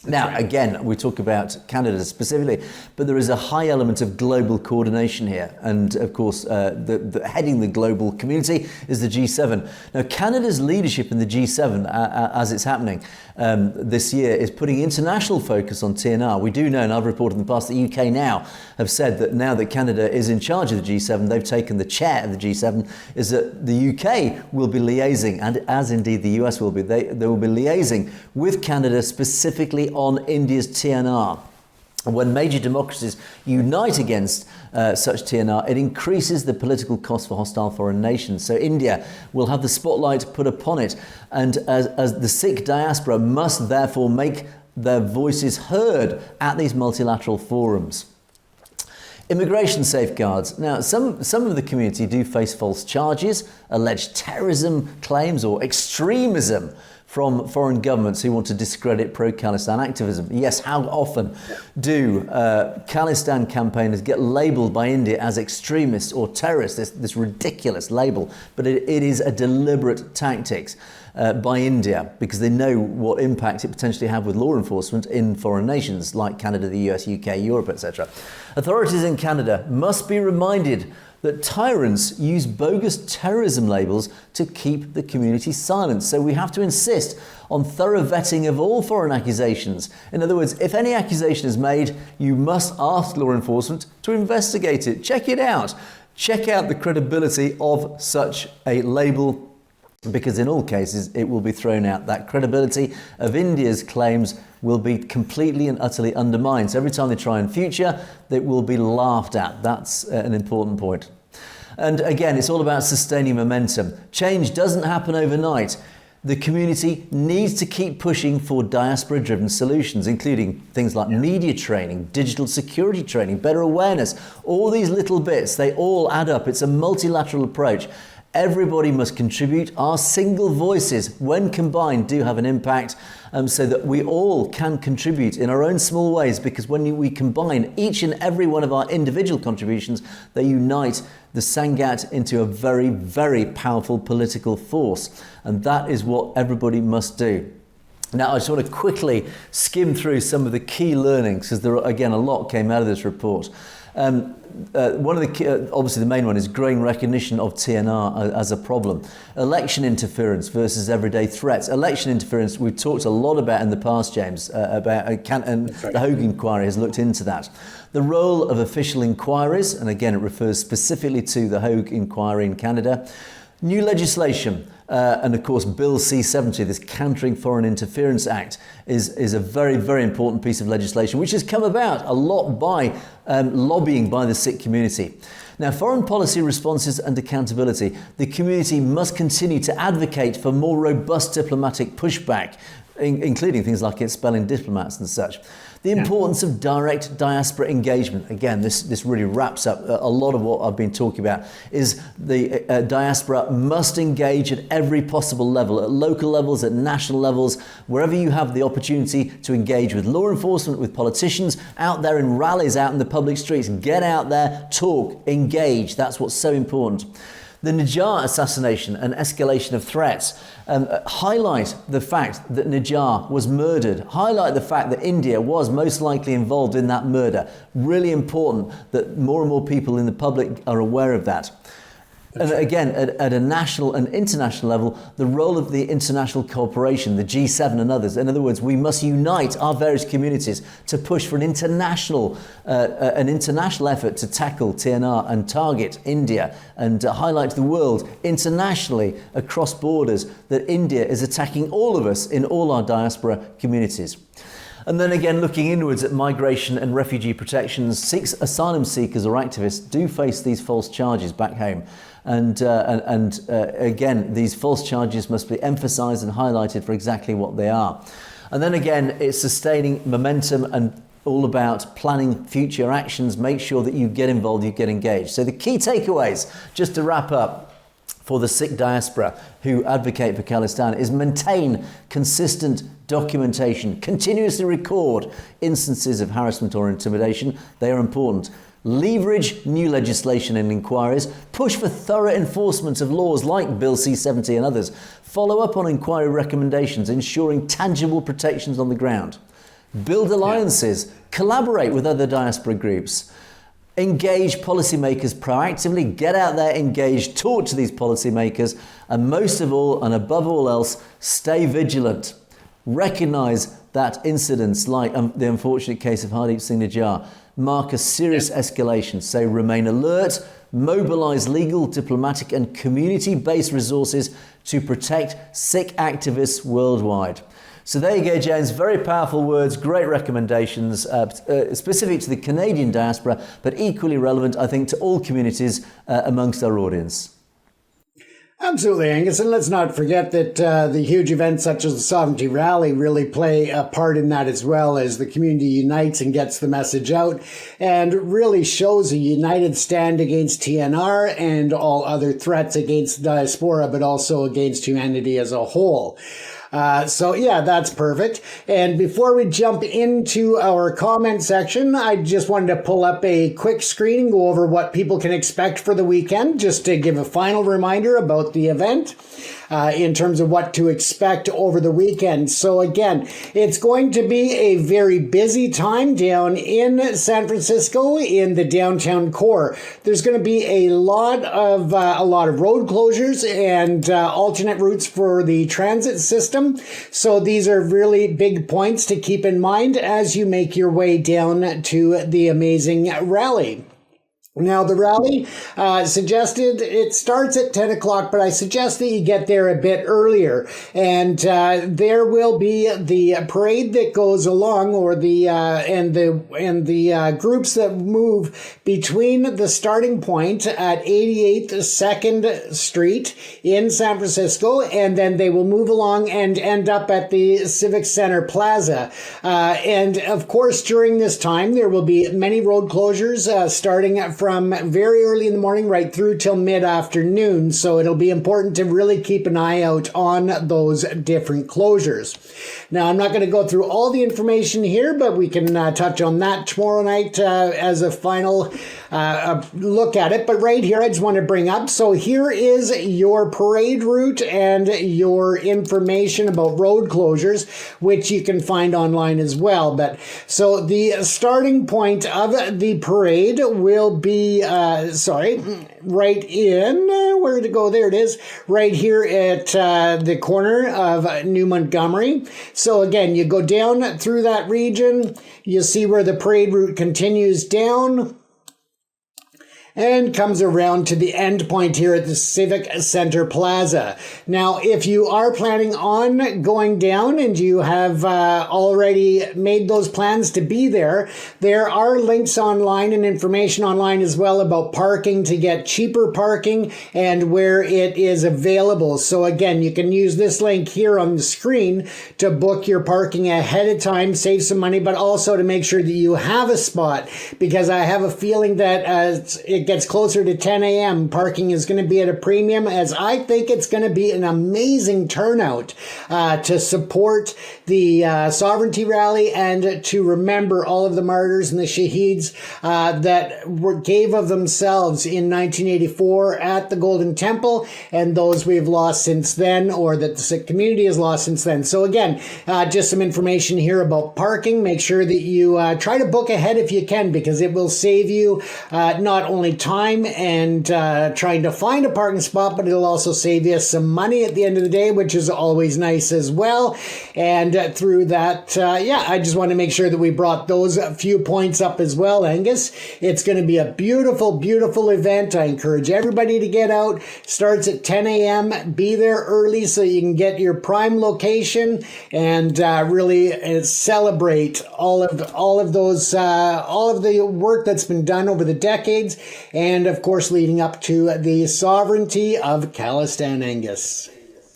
Now, again, we talk about Canada specifically, but there is a high element of global coordination here. And of course, heading the global community is the G7. Now, Canada's leadership in the G7, as it's happening this year, is putting international focus on TNR. We do know, and I've reported in the past, that the UK now have said that now that Canada is in charge of the G7, they've taken the chair of the G7, is that the UK will be liaising, and as indeed the US will be, they will be liaising with Canada specifically on India's TNR. And when major democracies unite against such TNR, it increases the political cost for hostile foreign nations. So India will have the spotlight put upon it. And as the Sikh diaspora must therefore make their voices heard at these multilateral forums. Immigration safeguards. Now, some of the community do face false charges, alleged terrorism claims or extremism from foreign governments who want to discredit pro-Khalistan activism. Yes, how often do Khalistan campaigners get labelled by India as extremists or terrorists, this ridiculous label, but it is a deliberate tactics by India because they know what impact it potentially have with law enforcement in foreign nations like Canada, the US, UK, Europe, etc. Authorities in Canada must be reminded that tyrants use bogus terrorism labels to keep the community silent. So we have to insist on thorough vetting of all foreign accusations. In other words, if any accusation is made, you must ask law enforcement to investigate it. Check it out. Check out the credibility of such a label, because in all cases it will be thrown out. That credibility of India's claims will be completely and utterly undermined. So every time they try in future, they will be laughed at. That's an important point. And again, it's all about sustaining momentum. Change doesn't happen overnight. The community needs to keep pushing for diaspora-driven solutions, including things like media training, digital security training, better awareness. All these little bits, they all add up. It's a multilateral approach. Everybody must contribute. Our single voices, when combined, do have an impact, so that we all can contribute in our own small ways, because when we combine each and every one of our individual contributions, they unite the Sangat into a very, very powerful political force. And that is what everybody must do. Now, I just want to quickly skim through some of the key learnings, because there are, again, a lot came out of this report. One of the key, obviously the main one is growing recognition of TNR as a problem. Election interference versus everyday threats. Election interference we've talked a lot about in the past, James, and the Hogue inquiry has looked into that. The role of official inquiries, and again it refers specifically to the Hogue inquiry in Canada. New legislation, and of course Bill C-70, this Countering Foreign Interference Act, is a very, very important piece of legislation which has come about a lot by lobbying by the Sikh community. Now, foreign policy responses and accountability. The community must continue to advocate for more robust diplomatic pushback, including things like expelling diplomats and such. The importance of direct diaspora engagement. Again, this really wraps up a lot of what I've been talking about, is the diaspora must engage at every possible level, at local levels, at national levels, wherever you have the opportunity to engage with law enforcement, with politicians, out there in rallies, out in the public streets. Get out there, talk, engage. That's what's so important. The Najjar assassination and escalation of threats highlight the fact that Najjar was murdered, highlight the fact that India was most likely involved in that murder. Really important that more and more people in the public are aware of that. And again, at a national and international level, the role of the international cooperation, the G7 and others. In other words, we must unite our various communities to push for an international effort to tackle TNR and target India, and highlight to the world internationally across borders that India is attacking all of us in all our diaspora communities. And then again, looking inwards at migration and refugee protections, Sikhs, asylum seekers or activists do face these false charges back home. And again, these false charges must be emphasised and highlighted for exactly what they are. And then again, it's sustaining momentum and all about planning future actions. Make sure that you get involved, you get engaged. So the key takeaways, just to wrap up, for the Sikh diaspora who advocate for Khalistan, is maintain consistent documentation, continuously record instances of harassment or intimidation. They are important. Leverage new legislation and inquiries. Push for thorough enforcement of laws like Bill C-70 and others. Follow up on inquiry recommendations, ensuring tangible protections on the ground. build alliances, collaborate with other diaspora groups, engage policymakers proactively, get out there, engage, talk to these policymakers, and most of all, and above all else, stay vigilant. Recognise that incidents like the unfortunate case of Hardeep Singh Nijjar mark a serious escalation. So remain alert, mobilise legal, diplomatic and community-based resources to protect Sikh activists worldwide. So there you go, James. Very powerful words, great recommendations, specific to the Canadian diaspora, but equally relevant, I think, to all communities amongst our audience. Absolutely, Angus. And let's not forget that the huge events such as the Sovereignty Rally really play a part in that as well, as the community unites and gets the message out and really shows a united stand against TNR and all other threats against diaspora, but also against humanity as a whole. So yeah, that's perfect. And before we jump into our comment section, I just wanted to pull up a quick screen and go over what people can expect for the weekend, just to give a final reminder about the event. In terms of what to expect over the weekend. So again, it's going to be a very busy time down in San Francisco in the downtown core. There's going to be a lot of road closures and alternate routes for the transit system. So these are really big points to keep in mind as you make your way down to the amazing rally. Now, the rally suggested it starts at 10 o'clock, but I suggest that you get there a bit earlier. And there will be the parade that goes along, or the groups that move between the starting point at 88th 2nd Street in San Francisco, and then they will move along and end up at the Civic Center Plaza. And of course, during this time, there will be many road closures starting from very early in the morning right through till mid-afternoon. So it'll be important to really keep an eye out on those different closures. Now, I'm not going to go through all the information here, but we can touch on that tomorrow night as a final look at it. But right here, I just want to bring up, so here is your parade route and your information about road closures, which you can find online as well. But so the starting point of the parade will be right in, where to go? There it is, right here at the corner of New Montgomery. So again, you go down through that region, you see where the parade route continues down and comes around to the end point here at the Civic Center Plaza. Now, if you are planning on going down and you have already made those plans to be there, there are links online and information online as well about parking to get cheaper parking and where it is available. So again, you can use this link here on the screen to book your parking ahead of time, save some money, but also to make sure that you have a spot, because I have a feeling that as it gets closer to 10 a.m., parking is going to be at a premium, as I think it's going to be an amazing turnout to support the Sovereignty Rally and to remember all of the martyrs and the shaheeds that gave of themselves in 1984 at the Golden Temple, and those we've lost since then, or that the Sikh community has lost since then. So again, just some information here about parking. Make sure that you try to book ahead if you can, because it will save you not only time and trying to find a parking spot, but it'll also save you some money at the end of the day, which is always nice as well. And through that, I just want to make sure that we brought those few points up as well, Angus. It's going to be a beautiful, beautiful event. I encourage everybody to get out. Starts at 10 a.m. Be there early so you can get your prime location and really celebrate all of the work that's been done over the decades, and of course leading up to the sovereignty of Khalistan, Angus.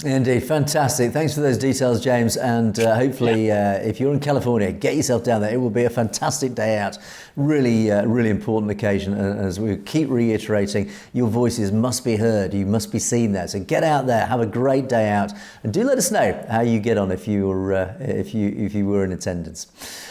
Indeed, fantastic. Thanks for those details, James. And hopefully, if you're in California, get yourself down there. It will be a fantastic day out. Really, really important occasion. And as we keep reiterating, your voices must be heard. You must be seen there. So get out there, have a great day out, and do let us know how you get on if you were in attendance.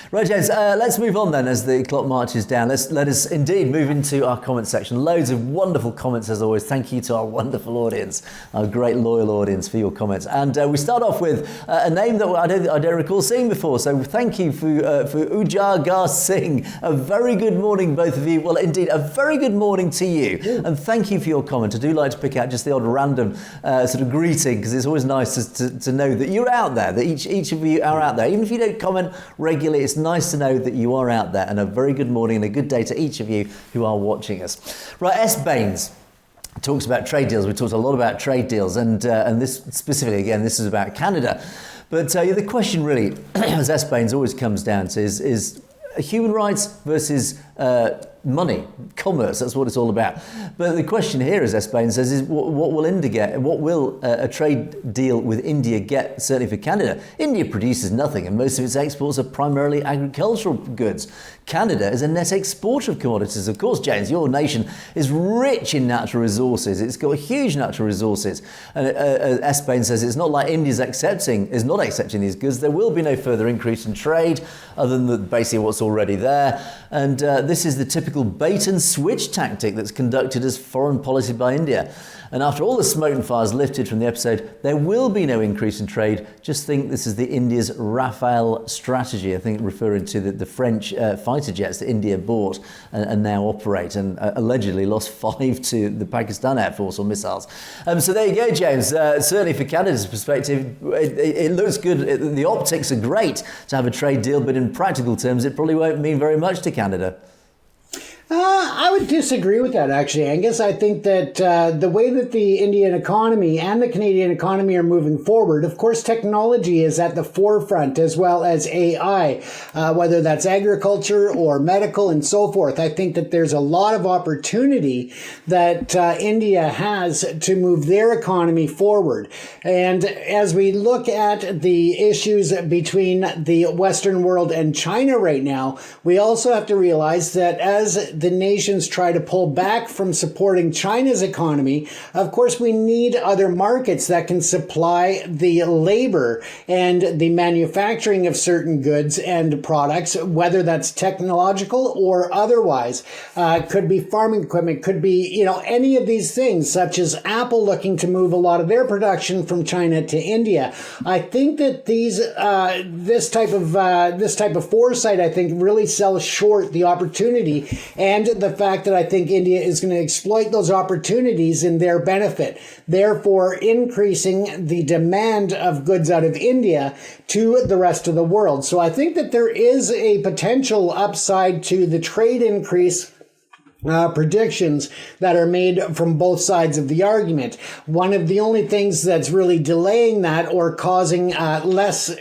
Right, James, let's move on then as the clock marches down. Let us indeed move into our comment section. Loads of wonderful comments as always. Thank you to our wonderful audience, our great loyal audience, for your comments. And we start off with a name that I don't recall seeing before. So thank you for Ujagar Singh. A very good morning, both of you. Well, indeed, a very good morning to you. And thank you for your comment. I do like to pick out just the odd random sort of greeting, because it's always nice to know that you're out there, that each of you are out there. Even if you don't comment regularly, it's nice to know that you are out there. And a very good morning and a good day to each of you who are watching us. Right, S. Baines talks about trade deals. We talked a lot about trade deals, and this specifically, again, this is about Canada. But the question really, as S. Baines always comes down to, is human rights versus money, commerce. That's what it's all about. But the question here, as S. Baines says, is what will India get? What will a trade deal with India get, certainly for Canada? India produces nothing, and most of its exports are primarily agricultural goods. Canada is a net exporter of commodities. Of course, James, your nation is rich in natural resources. It's got huge natural resources. And S. Baines says it's not like India's not accepting these goods. There will be no further increase in trade other than basically what's already there. And this is the typical bait and switch tactic that's conducted as foreign policy by India. And after all the smoke and fires lifted from the episode, there will be no increase in trade. Just think this is the India's Rafale strategy, I think referring to the French fighter jets that India bought and now operate, and allegedly lost 5 to the Pakistan Air Force or missiles. So there you go, James. Certainly for Canada's perspective, it looks good. The optics are great to have a trade deal, but in practical terms, it probably won't mean very much to Canada. I would disagree with that, actually, Angus. I think that the way that the Indian economy and the Canadian economy are moving forward, of course, technology is at the forefront, as well as AI, whether that's agriculture or medical and so forth. I think that there's a lot of opportunity that India has to move their economy forward. And as we look at the issues between the Western world and China right now, we also have to realize that as the nations try to pull back from supporting China's economy, of course, we need other markets that can supply the labor and the manufacturing of certain goods and products, whether that's technological or otherwise. Could be farming equipment, could be, any of these things, such as Apple looking to move a lot of their production from China to India. I think that this type of foresight, I think, really sells short the opportunity and the fact that I think India is going to exploit those opportunities in their benefit, therefore increasing the demand of goods out of India to the rest of the world. So I think that there is a potential upside to the trade increase predictions that are made from both sides of the argument. One of the only things that's really delaying that or causing less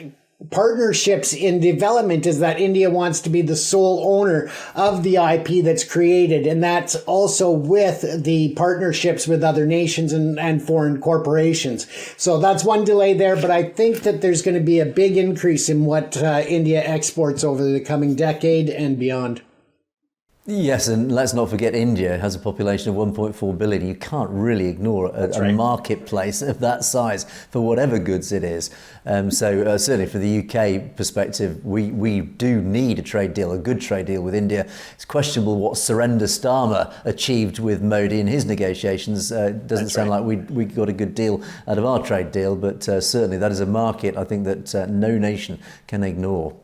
partnerships in development is that India wants to be the sole owner of the IP that's created, and that's also with the partnerships with other nations and foreign corporations. So that's one delay there, but I think that there's going to be a big increase in what India exports over the coming decade and beyond. Yes, and let's not forget India has a population of 1.4 billion. You can't really ignore a marketplace of that size for whatever goods it is. So certainly for the UK perspective, we do need a trade deal, a good trade deal with India. It's questionable what Surrender Starmer achieved with Modi in his negotiations. Doesn't sound like we got a good deal out of our trade deal, but certainly that is a market I think that no nation can ignore.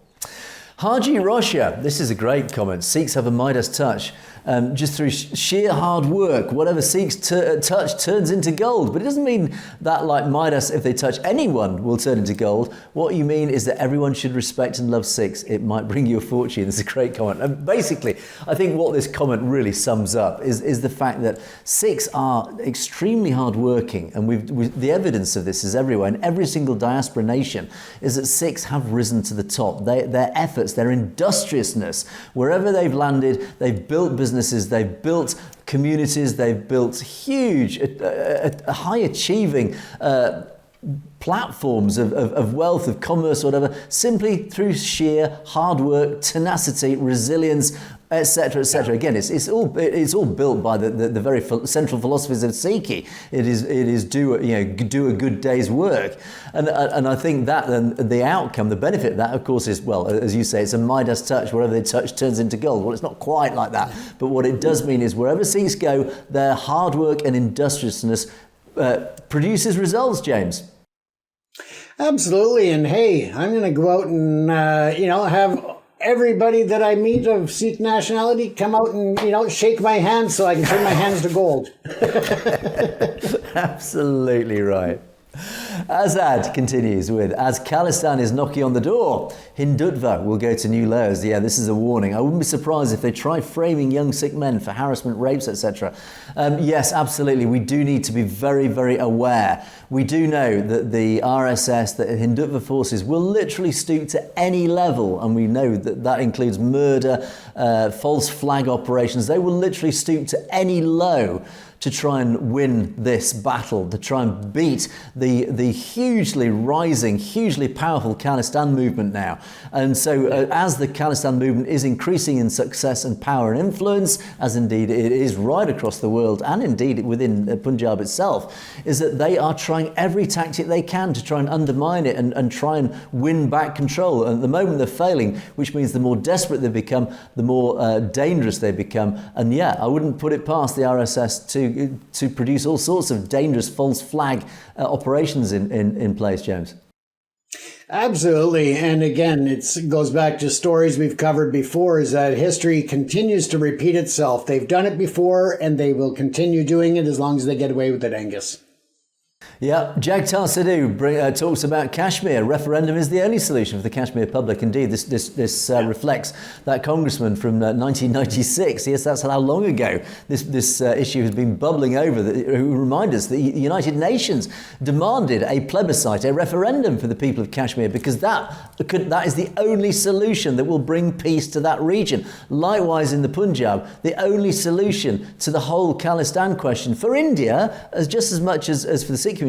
Haji Russia, this is a great comment. Sikhs have a Midas touch. Just through sheer hard work, whatever Sikhs touch turns into gold. But it doesn't mean that, like Midas, if they touch anyone, will turn into gold. What you mean is that everyone should respect and love Sikhs. It might bring you a fortune. This is a great comment. And basically, I think what this comment really sums up is the fact that Sikhs are extremely hardworking, and the evidence of this is everywhere. In every single diaspora nation is that Sikhs have risen to the top. Their efforts, their industriousness, wherever they've landed, they've built businesses, they've built communities, they've built huge, high achieving platforms of wealth, of commerce, or whatever, simply through sheer hard work, tenacity, resilience, etc., etc. Again, it's all built by the very central philosophies of Sikhi. It is do a good day's work, and I think that the outcome, the benefit of that, of course, is, well, as you say, it's a Midas touch. Whatever they touch turns into gold. Well, it's not quite like that, but what it does mean is wherever Sikhs go, their hard work and industriousness produces results, James. Absolutely. And hey, I'm going to go out and, have everybody that I meet of Sikh nationality come out and, shake my hand so I can turn my hands to gold. Absolutely right. Azad continues with, as Khalistan is knocking on the door, Hindutva will go to new lows. Yeah, this is a warning. I wouldn't be surprised if they try framing young Sikh men for harassment, rapes, etc. Yes, absolutely. We do need to be very, very aware. We do know that the RSS, the Hindutva forces, will literally stoop to any level, and we know that that includes murder, false flag operations. They will literally stoop to any low to try and win this battle, to try and beat the hugely rising, hugely powerful Khalistan movement now. And so as the Khalistan movement is increasing in success and power and influence, as indeed it is right across the world and indeed within Punjab itself, is that they are trying every tactic they can to try and undermine it and try and win back control. And at the moment they're failing, which means the more desperate they become, the more dangerous they become. And yeah, I wouldn't put it past the RSS to produce all sorts of dangerous false flag operations in place, James. Absolutely. And again, it goes back to stories we've covered before, is that history continues to repeat itself. They've done it before and they will continue doing it as long as they get away with it, Angus. Yeah, Jagtar Sidhu talks about Kashmir. Referendum is the only solution for the Kashmir public. Indeed, this reflects that congressman from 1996. Yes, that's how long ago this issue has been bubbling over. Who remind us that the United Nations demanded a plebiscite, a referendum for the people of Kashmir, because that is the only solution that will bring peace to that region. Likewise, in the Punjab, the only solution to the whole Khalistan question for India, just as much as for the Sikh community,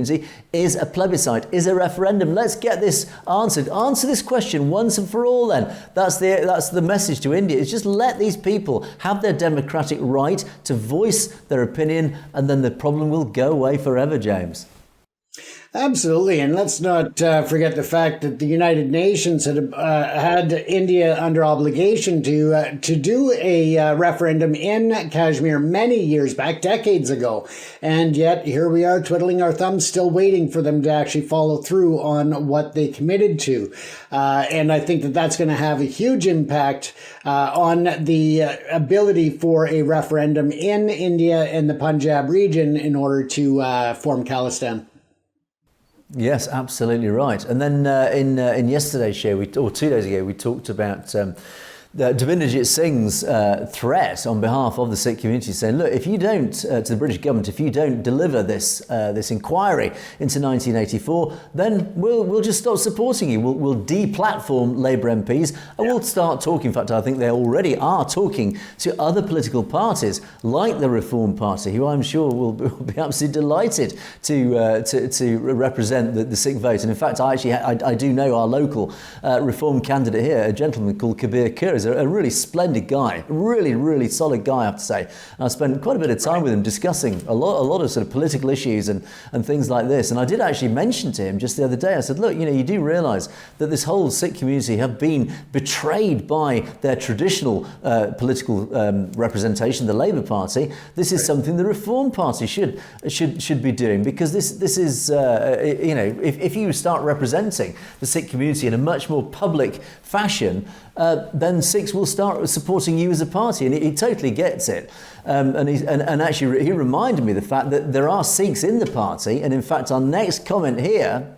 is a plebiscite, is a referendum. Let's get this answered. Answer this question once and for all then. That's the message to India. It's just let these people have their democratic right to voice their opinion, and then the problem will go away forever, James. Absolutely. And let's not forget the fact that the United Nations had India under obligation to do a referendum in Kashmir many years back, decades ago. And yet here we are twiddling our thumbs, still waiting for them to actually follow through on what they committed to. And I think that that's going to have a huge impact on the ability for a referendum in India and the Punjab region in order to form Khalistan. Yes, absolutely right. And then in yesterday's show, or 2 days ago, we talked about Devinderjit Singh's threat on behalf of the Sikh community, saying, look, if you don't, to the British government, if you don't deliver this inquiry into 1984, then we'll just stop supporting you. We'll deplatform Labour MPs and we'll start talking. In fact, I think they already are talking to other political parties like the Reform Party, who I'm sure will be absolutely delighted to represent the Sikh vote. And in fact, I do know our local Reform candidate here, a gentleman called Kabir Kir, is a really splendid guy, really, really solid guy, I have to say. And I spent quite a bit of time with him discussing a lot of sort of political issues and things like this. And I did actually mention to him just the other day, I said, look, you do realise that this whole Sikh community have been betrayed by their traditional political representation, the Labour Party. This is something the Reform Party should be doing, because this is, if you start representing the Sikh community in a much more public fashion, then Sikhs will start supporting you as a party, and he totally gets it. And actually, he reminded me of the fact that there are Sikhs in the party, and in fact, our next comment here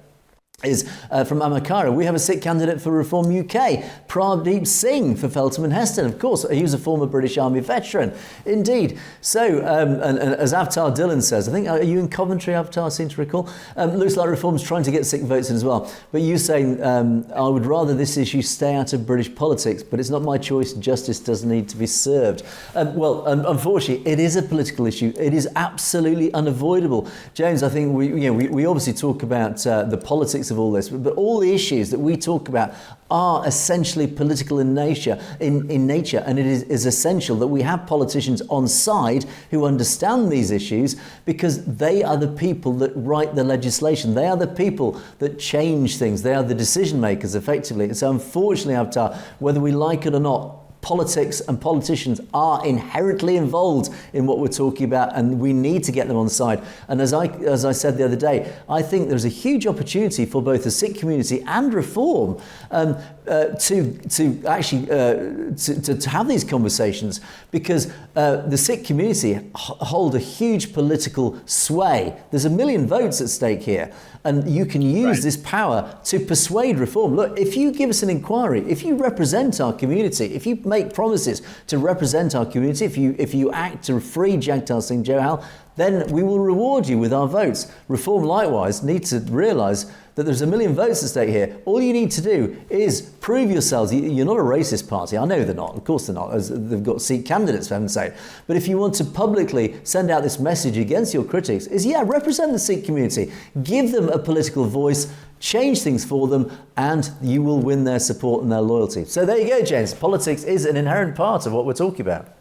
is from Amakara. We have a Sikh candidate for Reform UK, Pradeep Singh for Feltham and Heston. Of course, he was a former British Army veteran. Indeed. So, and as Avtar Dillon says, I think, are you in Coventry, Avtar, I seem to recall? Looks like Reform's trying to get Sikh votes in as well. But you saying, I would rather this issue stay out of British politics, but it's not my choice. Justice does need to be served. Well, unfortunately, it is a political issue. It is absolutely unavoidable. James, I think we obviously talk about the politics of all this, but all the issues that we talk about are essentially political in nature, and it is essential that we have politicians on side who understand these issues, because they are the people that write the legislation. They are the people that change things. They are the decision makers, effectively. So unfortunately, Avtar, whether we like it or not, politics and politicians are inherently involved in what we're talking about, and we need to get them on side. And as I said the other day, I think there's a huge opportunity for both the Sikh community and Reform to actually to have these conversations, because the Sikh community hold a huge political sway. There's 1 million votes at stake here, and you can use this power to persuade Reform. Look, if you give us an inquiry, if you represent our community, if you make promises to represent our community, if you act to free Jagtar Singh Johal, then we will reward you with our votes. Reform likewise need to realise that there's 1 million votes at stake here. All you need to do is prove yourselves. You're not a racist party. I know they're not. Of course they're not. As they've got Sikh candidates, for heaven's sake. But if you want to publicly send out this message against your critics, represent the Sikh community. Give them a political voice. Change things for them, and you will win their support and their loyalty. So there you go, James. Politics is an inherent part of what we're talking about.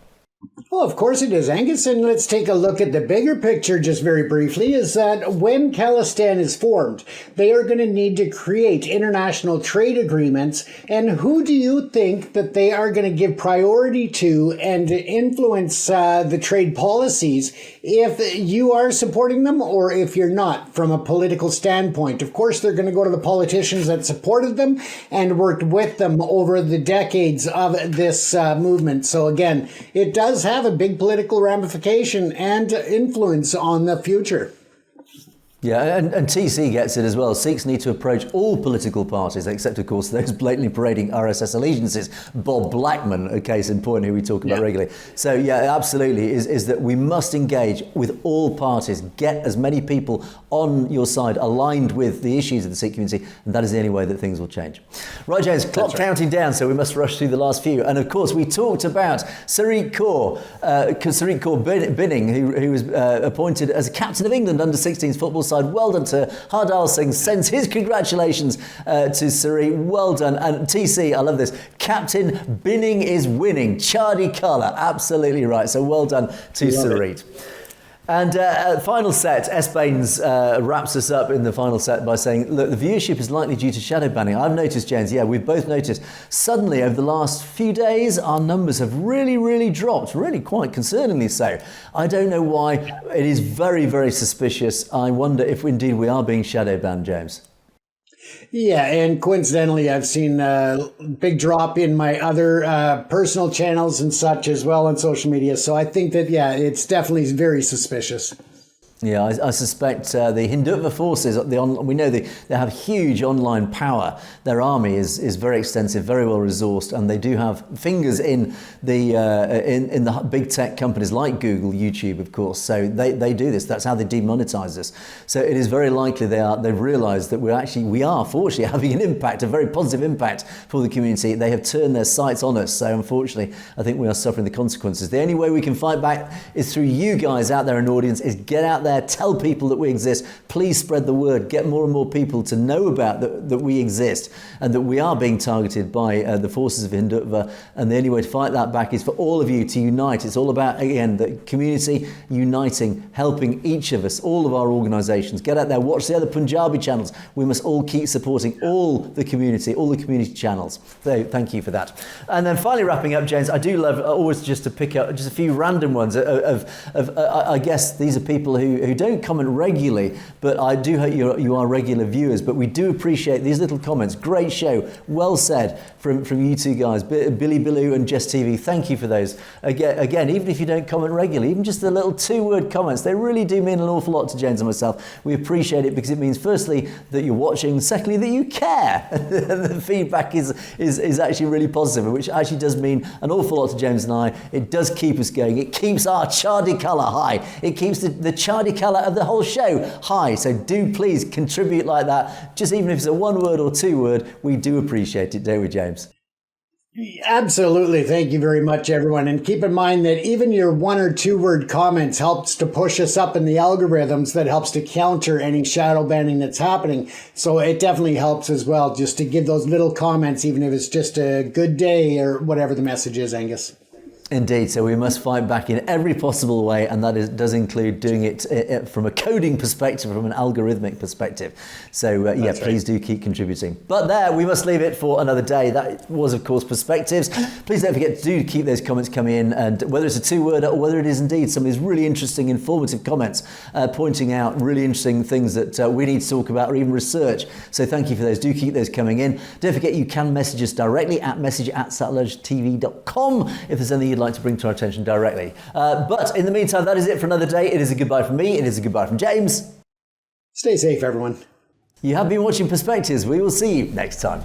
Well, of course it is, Angus. And let's take a look at the bigger picture just very briefly, is that when Khalistan is formed, they are going to need to create international trade agreements. And who do you think that they are going to give priority to and influence the trade policies, if you are supporting them or if you're not, from a political standpoint? Of course, they're going to go to the politicians that supported them and worked with them over the decades of this movement. So again, it does have a big political ramification and influence on the future. Yeah, and TC gets it as well. Sikhs need to approach all political parties, except, of course, those blatantly parading RSS allegiances. Bob Blackman, a case in point, who we talk about regularly. So, yeah, absolutely, is that we must engage with all parties. Get as many people on your side, aligned with the issues of the Sikh community, and that is the only way that things will change. Right, James, clock counting down, so we must rush through the last few. And, of course, we talked about Sariq Kaur Binning, who was appointed as captain of England under-16s football side. Well done to Hardal Singh. Sends his congratulations to Sari. Well done. And TC, I love this. Captain Binning is winning. Chardi Kala. Absolutely right. So well done to Sari. And final set, S. Baines wraps us up in the final set by saying, look, the viewership is likely due to shadow banning. I've noticed, James, we've both noticed, suddenly over the last few days, our numbers have really dropped, really quite concerningly so. I don't know why. It is very, very suspicious. I wonder if indeed we are being shadow banned, James. Yeah, and coincidentally, I've seen a big drop in my other personal channels and such as well on social media. So I think that, it's definitely very suspicious. Yeah, I suspect the Hindutva forces, we know they have huge online power. Their army is very extensive, very well resourced, and they do have fingers in the big tech companies like Google, YouTube, of course. So they do this. That's how they demonetize this. So it is very likely they've realized that we are fortunately having an impact, a very positive impact for the community. They have turned their sights on us. So unfortunately, I think we are suffering the consequences. The only way we can fight back is through you guys out there in the audience, is get out there, tell people that we exist. Please spread the word. Get more and more people to know about that we exist and that we are being targeted by the forces of Hindutva. And the only way to fight that back is for all of you to unite. It's all about, again, the community uniting, helping each of us, all of our organisations. Get out there, watch the other Punjabi channels. We must all keep supporting all the community channels. So thank you for that. And then finally wrapping up, James, I do love always just to pick up just a few random ones I guess these are people who don't comment regularly, but I do hope you are regular viewers. But we do appreciate these little comments. Great show, well said from you two guys, Billy Billoo and Jess TV. Thank you for those. Again, even if you don't comment regularly, even just the little 2-word comments, they really do mean an awful lot to James and myself. We appreciate it because it means, firstly, that you're watching, secondly, that you care. The feedback is actually really positive, which actually does mean an awful lot to James and I. It does keep us going. It keeps our Chardi colour high. It keeps the Chardi colour of the whole show high. So do please contribute like that. Just even if it's a 1-word or 2-word, we do appreciate it, don't we, James? Absolutely. Thank you very much, everyone. And keep in mind that even your 1 or 2-word comments helps to push us up in the algorithms. That helps to counter any shadow banning that's happening. So it definitely helps as well, just to give those little comments, even if it's just a good day or whatever the message is, Angus. Indeed, so we must fight back in every possible way, and that does include doing it from a coding perspective, from an algorithmic perspective. So please do keep contributing. But there, we must leave it for another day. That was, of course, Perspectives. Please don't forget to keep those comments coming in, and whether it's a two-word or whether it is indeed some of these really interesting, informative comments, pointing out really interesting things that we need to talk about or even research. So thank you for those. Do keep those coming in. Don't forget you can message us directly at message@satellitetv.com if there's anything you'd like to bring to our attention directly. But in the meantime, that is it for another day. It is a goodbye from me. It is a goodbye from James. Stay safe, everyone. You have been watching Perspectives. We will see you next time.